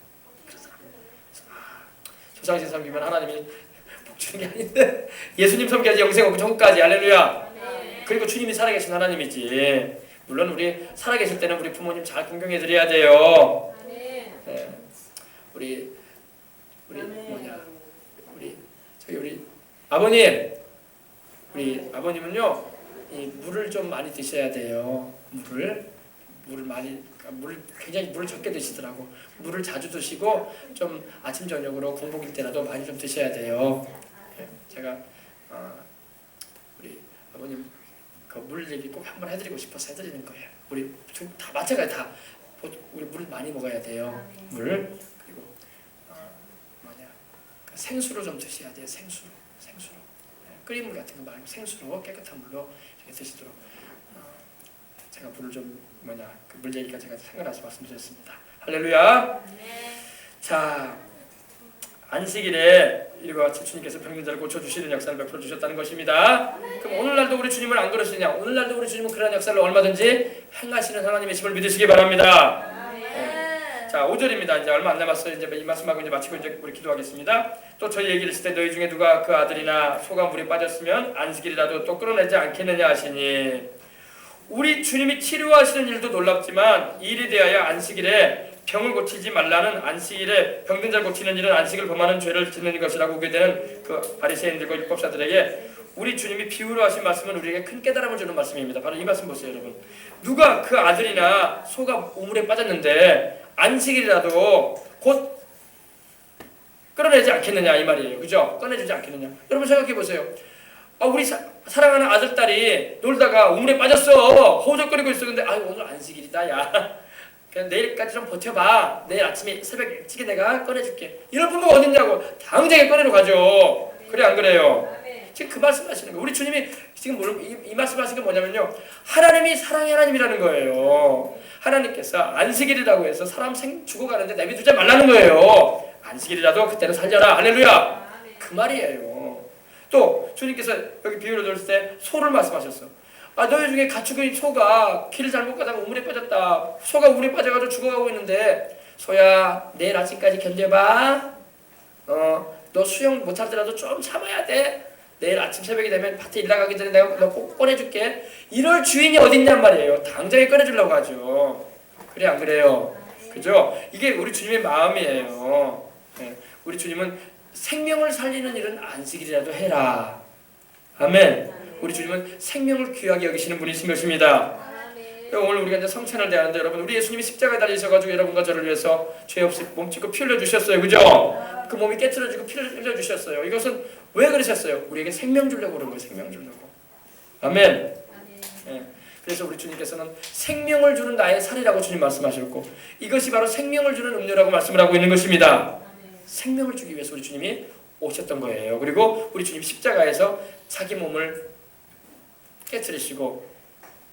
Speaker 1: 조상신 섬기면 하나님이 복 주는 게 아닌데 예수님 섬겨야지 영생 없고 천국까지. 할렐루야. 그리고 주님이 살아계신 하나님이지. 물론 우리 살아계실 때는 우리 부모님 잘 공경해 드려야 돼요. 네. 우리 아버님, 우리 아버님은요 이 물을 좀 많이 드셔야 돼요. 물을 굉장히 물을 적게 드시더라고. 물을 자주 드시고 좀 아침 저녁으로 공복일 때라도 많이 좀 드셔야 돼요. 네. 제가 우리 아버님 그 물 얘기 꼭 한번 해드리고 싶어서 해드리는 거예요. 우리 다 마찬가지 다 우리 물 많이 먹어야 돼요. 물 그리고 생수로 좀 드셔야 돼요. 생수로 끓인 물 같은 거 말고 생수로 깨끗한 물로 드시도록 제가 물을 좀 그 물 얘기가 제가 생각나서 말씀드렸습니다. 할렐루야. 자 안식일에 이와 같이 주님께서 병든자를 고쳐주시는 역사를 베풀어 주셨다는 것입니다. 그럼 오늘날도 우리 주님을 안 그러시냐? 오늘날도 우리 주님은 그런 역사를 얼마든지 행하시는 하나님의 심을 믿으시기 바랍니다. 자 5절입니다. 이제 얼마 안 남았어요. 이제 이 말씀하고 이제 마치고 이제 우리 기도하겠습니다. 또 저희 얘기를 했을 때 너희 중에 누가 그 아들이나 소가 물에 빠졌으면 안식일이라도 또 끌어내지 않겠느냐 하시니 우리 주님이 치료하시는 일도 놀랍지만 이 일에 대하여 안식일에 병을 고치지 말라는 안식일에 병든 자를 고치는 일은 안식을 범하는 죄를 짓는 것이라고 보게 되는 그 바리새인들과 율법사들에게 우리 주님이 비유로 하신 말씀은 우리에게 큰 깨달음을 주는 말씀입니다. 바로 이 말씀 보세요, 여러분. 누가 그 아들이나 소가 우물에 빠졌는데 안식일이라도 곧 끌어내지 않겠느냐 이 말이에요. 그죠? 꺼내주지 않겠느냐. 여러분 생각해 보세요. 우리 사랑하는 아들 딸이 놀다가 우물에 빠졌어. 허우적거리고 있어. 근데 오늘 안식일이다 야. 그냥 내일까지 좀 버텨봐. 내일 아침에 새벽 일찍 내가 꺼내줄게. 이럴 부모가 어딨냐고 당장에 꺼내러 가죠. 그래 안 그래요? 지금 그 말씀하시는 거예요. 우리 주님이 지금 이 말씀하시는 게 뭐냐면요. 하나님이 사랑의 하나님이라는 거예요. 하나님께서 안식일이라고 해서 사람 죽어가는데 내비두지 말라는 거예요. 안식일이라도 그때는 살려라. 할렐루야. 그 말이에요. 또 주님께서 여기 비유를 들었을 때 소를 말씀하셨어. 너희 중에 가축의 소가 길을 잘못 가다가 우물에 빠졌다. 소가 우물에 빠져가지고 죽어가고 있는데 소야 내일 아침까지 견뎌봐. 너 수영 못하더라도 좀 참아야 돼. 내일 아침 새벽이 되면 밭에 일 나가기 전에 내가 너 꼭 꺼내줄게. 이럴 주인이 어딨냔 말이에요. 당장에 꺼내주려고 하죠. 그래 안 그래요? 그죠? 이게 우리 주님의 마음이에요. 네. 우리 주님은 생명을 살리는 일은 안식일이라도 해라. 아멘. 우리 주님은 생명을 귀하게 여기시는 분이신 것입니다. 오늘 우리가 이제 성찬을 대하는데 여러분 우리 예수님이 십자가에 달리셔가지고 여러분과 저를 위해서 죄 없이 몸짓고 피 흘려 주셨어요. 그죠? 그 몸이 깨트려지고 피를 흘려 주셨어요. 이것은 왜 그러셨어요? 우리에게 생명 주려고 그런 거예요. 생명 주려고. 아멘. 네. 그래서 우리 주님께서는 생명을 주는 나의 살이라고 주님 말씀하셨고 이것이 바로 생명을 주는 음료라고 말씀을 하고 있는 것입니다. 생명을 주기 위해서 우리 주님이 오셨던 거예요. 그리고 우리 주님 십자가에서 자기 몸을 깨뜨리시고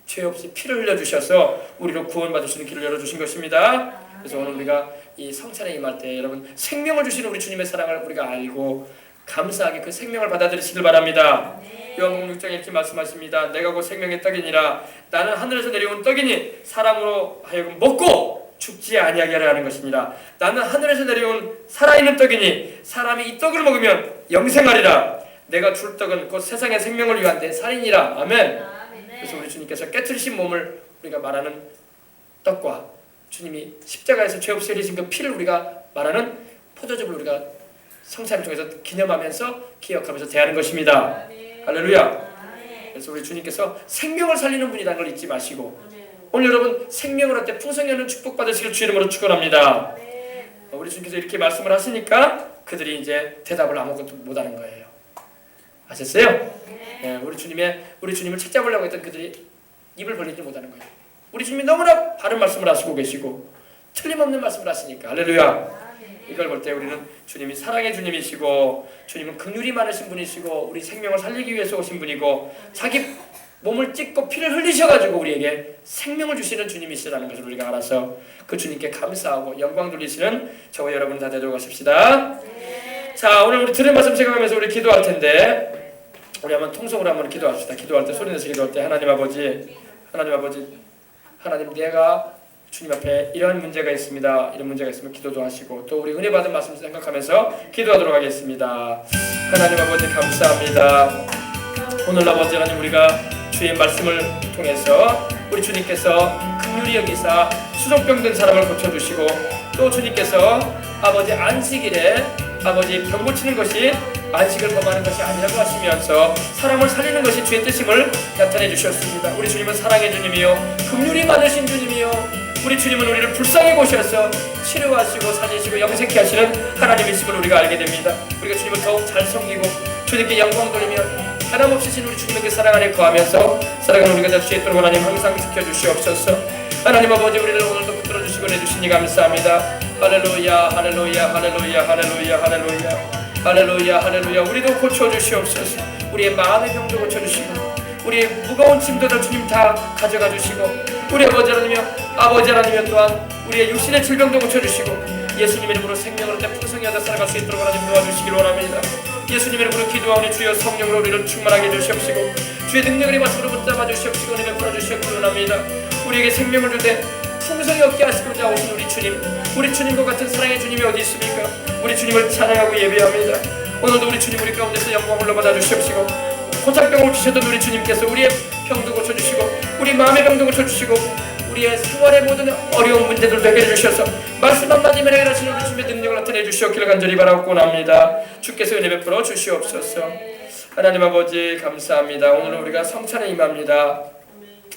Speaker 1: 죄 없이 피를 흘려주셔서 우리로 구원받을 수 있는 길을 열어주신 것입니다. 그래서 오늘 우리가 이 성찬에 임할 때 여러분 생명을 주시는 우리 주님의 사랑을 우리가 알고 감사하게 그 생명을 받아들이시길 바랍니다. 요한복음 6장에 이렇게 말씀하십니다. 내가 곧 생명의 떡이니라. 나는 하늘에서 내려온 떡이니 사람으로 하여금 먹고 죽지 아니하게 하려 하는 것이니라. 나는 하늘에서 내려온 살아있는 떡이니 사람이 이 떡을 먹으면 영생하리라. 내가 줄 떡은 곧 세상의 생명을 위한 내 살이니라. 아멘. 그래서 우리 주님께서 깨트리신 몸을 우리가 말하는 떡과 주님이 십자가에서 죄 없이 흘리신 그 피를 우리가 말하는 포도즙을 우리가 성찬을 통해서 기념하면서 기억하면서 대하는 것입니다. 할렐루야. 그래서 우리 주님께서 생명을 살리는 분이라는 걸 잊지 마시고 오늘 여러분 생명을 얻되 풍성히 하는 축복 받으시길 주 이름으로 축원합니다. 우리 주님께서 이렇게 말씀을 하시니까 그들이 이제 대답을 아무것도 못하는 거예요. 아셨어요? 네, 우리 주님을 책잡으려고 했던 그들이 입을 벌리지 못하는 거예요. 우리 주님이 너무나 바른 말씀을 하시고 계시고 틀림없는 말씀을 하시니까 할렐루야. 이걸 볼 때 우리는 주님이 사랑의 주님이시고 주님은 긍휼이 많으신 분이시고 우리 생명을 살리기 위해서 오신 분이고 자기 몸을 찢고 피를 흘리셔가지고 우리에게 생명을 주시는 주님이시라는 것을 우리가 알아서 그 주님께 감사하고 영광 돌리시는 저와 여러분 다 되도록 하십시다. 자, 오늘 우리 들은 말씀 생각하면서 우리 기도할 텐데 우리 한번 통성으로 한번 기도합시다. 기도할 때 소리 내서 기도할 때 하나님 아버지 하나님 내가 주님 앞에 이런 문제가 있습니다. 이런 문제가 있으면 기도도 하시고 또 우리 은혜 받은 말씀 생각하면서 기도하도록 하겠습니다. 하나님 아버지 감사합니다. 오늘 아버지 하나님 우리가 주의 말씀을 통해서 우리 주님께서 긍휼히 여기사 수족병 든 사람을 고쳐주시고 또 주님께서 아버지 안식일에 아버지 병 고치는 것이 안식을 범하는 것이 아니라고 하시면서 사람을 살리는 것이 주의 뜻임을 나타내 주셨습니다. 우리 주님은 사랑의 주님이요 긍휼이 많으신 주님이요 우리 주님은 우리를 불쌍히 보셔서 치료하시고 살리시고 영생케 하시는 하나님이심을 우리가 알게 됩니다. 우리가 주님을 더욱 잘 섬기고 주님께 영광 돌리며 하나님없이 신 우리 주님에게 사랑 안에 거하면서 살아가는 우리가 될 수 있도록 하나님 항상 지켜주시옵소서. 하나님 아버지 우리를 오늘도 붙들어 주시고 내주시니 감사합니다. 할렐루야 할렐루야 할렐루야 할렐루야 할렐루야 할렐루야 할렐루야. 우리도 고쳐주시옵소서. 우리의 마음의 병도 고쳐주시고 우리의 무거운 짐들을 주님 다 가져가 주시고 우리 아버지 하나님이여 또한 우리의 육신의 질병도 고쳐주시고 예수님 이름으로 생명을 얻되 풍성히 하다 살아갈 수 있도록 하나님 도와주시길 원합니다. 예수님 이름으로 기도하오니 주여 성령으로 우리를 충만하게 해주시옵시고 주의 능력을 입어서 붙잡아 주시옵시고 은혜 베풀어 주시옵기를 원합니다. 우리에게 생명을 주되 풍성히 얻게 하시고자 오신 우리 주님과 같은 사랑의 주님이 어디 있습니까? 우리 주님을 찬양하고 예배합니다. 오늘도 우리 주님 우리 가운데서 영광을 받아 주시옵시고 고장병을 주셨던 우리 주님께서 우리의 병도 고쳐주시고 우리 마음의 병도 고쳐주시고 우리의 생활의 모든 어려운 문제들도 해결해 주셔서 말씀 한마디면 해결하시는 우리 주님의 능력을 나타내 주시옵기를 간절히 바라고 원합니다. 주께서 은혜 베풀어 주시옵소서. 하나님 아버지 감사합니다. 오늘 우리가 성찬에 임합니다.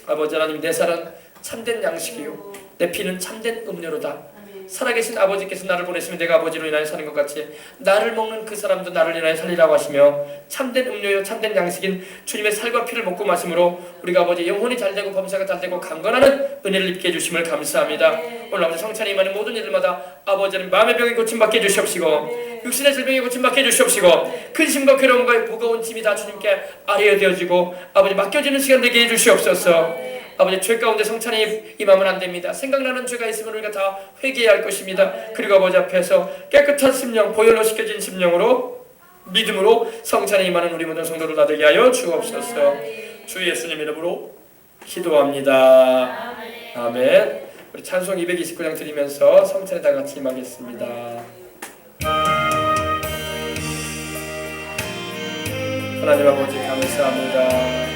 Speaker 1: 아버지 하나님 내 살은 참된 양식이요 내 피는 참된 음료로다. 살아계신 아버지께서 나를 보내시면 내가 아버지로 인하여 사는 것 같이 나를 먹는 그 사람도 나를 인하여 살리라고 하시며 참된 음료요 참된 양식인 주님의 살과 피를 먹고 마심으로 우리가 아버지 영혼이 잘되고 범사가 잘되고 강건하는 은혜를 입게 해주심을 감사합니다. 오늘 아버지 성찬에 임하는 모든 일들마다 아버지는 마음의 병이 고침받게 해주시옵시고 육신의 질병이 고침받게 해주시옵시고 근심과 괴로움과 무거운 짐이 다 주님께 아뢰어 되어지고 아버지 맡겨지는 시간 되게 해주시옵소서. 아버지 죄 가운데 성찬에 임하면 안 됩니다. 생각나는 죄가 있으면 우리가 다 회개해야 할 것입니다. 그리고 아버지 앞에서 깨끗한 심령, 보혈로 씻겨진 심령으로 믿음으로 성찬에 임하는 우리 모든 성도를 다 되게 하여 주옵소서. 주 예수님 이름으로 기도합니다. 아멘. 우리 찬송 229장 드리면서 성찬에 다 같이 임하겠습니다. 하나님 아버지 감사합니다.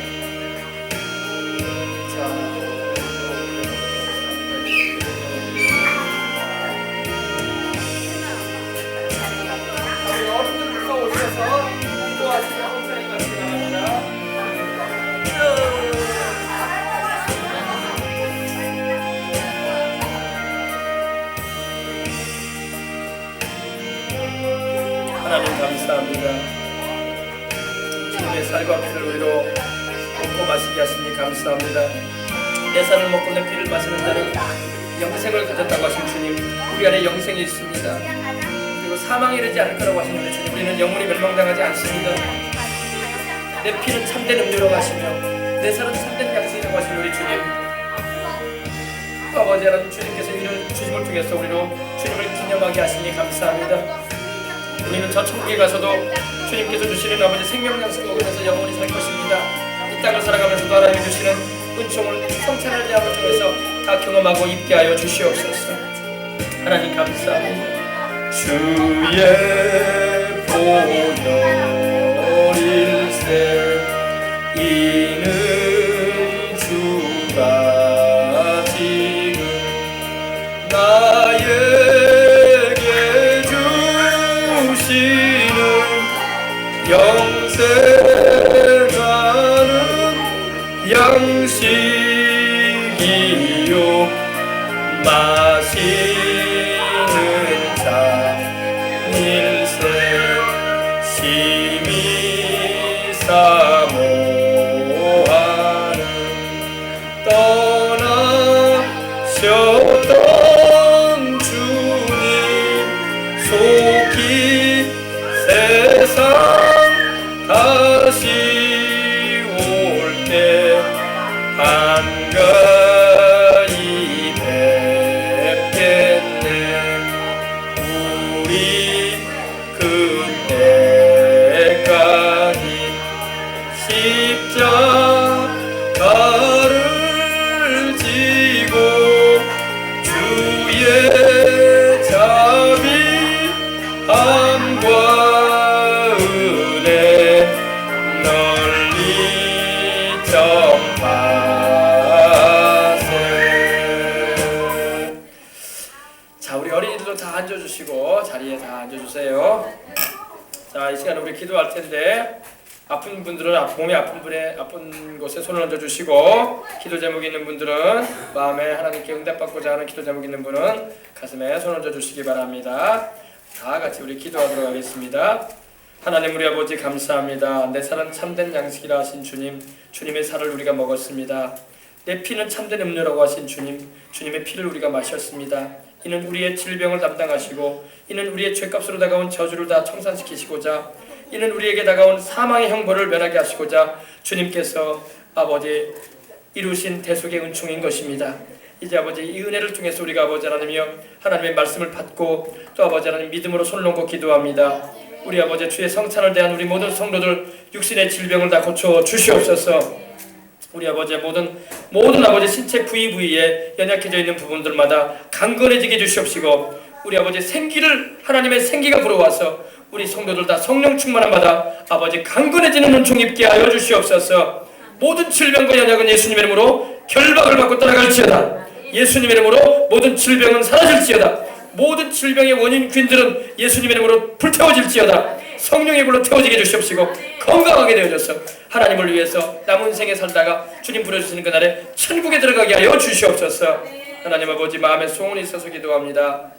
Speaker 1: 하나님 감사합니다. 주님의 살과 피를 우리로 먹고 마시게 하시니 감사합니다. 내 살을 먹고 내 피를 마시는 자는 영생을 가졌다고 하신 주님, 우리 안에 영생이 있습니다. 그리고 사망에 이르지 않을 거라고 하신 우리 주님, 우리는 영원히 멸망당하지 않습니다. 내 피는 참된 음료라고 하시며 내 살은 참된 약속이라고 하신 우리 주님, 아버지 하나님, 주님께서 이를 주심을 통해서 우리로 주님을 기념하게 하시니 감사합니다. 우리는 저 천국에 가서도 주님께서 주시는 아버지 생명양식 먹으면서 영원히 살 것입니다. 이 땅을 살아가면서도 하나님이 주시는 은총을 성찬을 대함을 통해서 다 경험하고 있게 하여 주시옵소서. 하나님 감사합니다. 주의 보혈일세 이는 주가 지금 나에게 주시는 영생하는 양식이요 마시는 자 일세 심히 사모하는 떠나셨던 주님 속히 세상 다시 올 때 한가히 뵙겠네. 우리 그때까지 십자가를 지고 주의 자비함과 은혜 널리 전파세. 자, 우리 어린이들도 다 앉아주시고 자리에 다 앉아주세요. 자, 이 시간 우리 기도할 텐데 아픈 분들은 몸이 아픈 곳에 손을 얹어주시고, 기도 제목 있는 분들은 마음에 하나님께 응답받고자 하는 기도 제목 있는 분은 가슴에 손을 얹어주시기 바랍니다. 다 같이 우리 기도하도록 하겠습니다. 하나님 우리 아버지 감사합니다. 내 살은 참된 양식이라 하신 주님, 주님의 살을 우리가 먹었습니다. 내 피는 참된 음료라고 하신 주님, 주님의 피를 우리가 마셨습니다. 이는 우리의 질병을 담당하시고, 이는 우리의 죄값으로 다가온 저주를 다 청산시키시고자, 이는 우리에게 다가온 사망의 형벌을 면하게 하시고자 주님께서 아버지 이루신 대속의 은총인 것입니다. 이제 아버지 이 은혜를 통해서 우리가 아버지 하나님이여 하나님의 말씀을 받고 또 아버지 하나님 믿음으로 손을 놓고 기도합니다. 우리 아버지 주의 성찬을 대한 우리 모든 성도들 육신의 질병을 다 고쳐 주시옵소서. 우리 아버지의 모든 아버지 신체 부위에 연약해져 있는 부분들마다 강건해지게 주시옵시고, 우리 아버지 생기를 하나님의 생기가 불어와서 우리 성도들 다 성령 충만함마다 아버지 강건해지는 은총 입게 하여 주시옵소서. 모든 질병과 연약은 예수님의 이름으로 결박을 받고 떠나갈지어다. 예수님의 이름으로 모든 질병은 사라질지어다. 모든 질병의 원인 균들은 예수님의 이름으로 불태워질지어다. 성령의 불로 태워지게 주시옵시고 건강하게 되어져서 하나님을 위해서 남은 생에 살다가 주님 부르시는 그날에 천국에 들어가게 하여 주시옵소서. 하나님 아버지 마음에 소원이 있어서 기도합니다.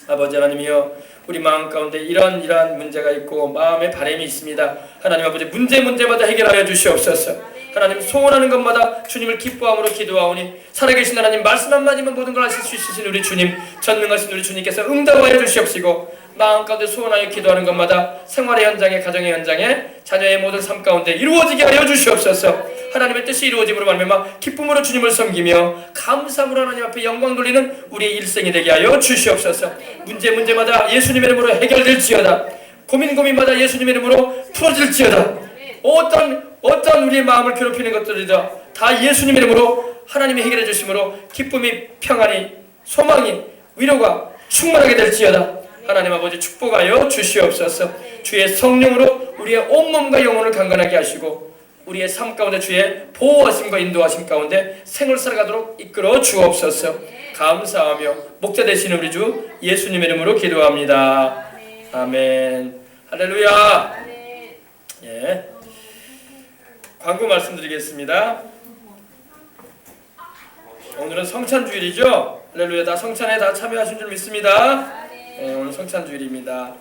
Speaker 1: 아버지 하나님이여, 우리 마음 가운데 이러한 문제가 있고 마음에 바람이 있습니다. 하나님 아버지 문제마다 해결하여 주시옵소서. 하나님 소원하는 것마다 주님을 기뻐함으로 기도하오니 살아계신 하나님 말씀 한마디면 모든 걸 하실 수 있으신 우리 주님, 전능하신 우리 주님께서 응답하여 주시옵시고, 마음 가운데 소원하여 기도하는 것마다 생활의 현장에, 가정의 현장에, 자녀의 모든 삶 가운데 이루어지게 하여 주시옵소서. 하나님의 뜻이 이루어짐으로 말미암아 기쁨으로 주님을 섬기며 감사함으로 하나님 앞에 영광 돌리는 우리의 일생이 되게 하여 주시옵소서. 문제마다 예수님의 이름으로 해결될지어다. 고민마다 예수님의 이름으로 풀어질지어다. 어떤 우리의 마음을 괴롭히는 것들이다 다 예수님의 이름으로 하나님이 해결해 주심으로 기쁨이, 평안이, 소망이, 위로가 충만하게 될지어다. 하나님 아버지 축복하여 주시옵소서. 주의 성령으로 우리의 온몸과 영혼을 강건하게 하시고 우리의 삶 가운데 주의 보호하심과 인도하심 가운데 생을 살아가도록 이끌어 주옵소서. 감사하며 목자 되시는 우리 주 예수님의 이름으로 기도합니다. 아멘. 할렐루야. 예. 광고 말씀드리겠습니다. 오늘은 성찬주일이죠. 할렐루야. 다 성찬에 다 참여하신 줄 믿습니다. 오늘 성찬주일입니다.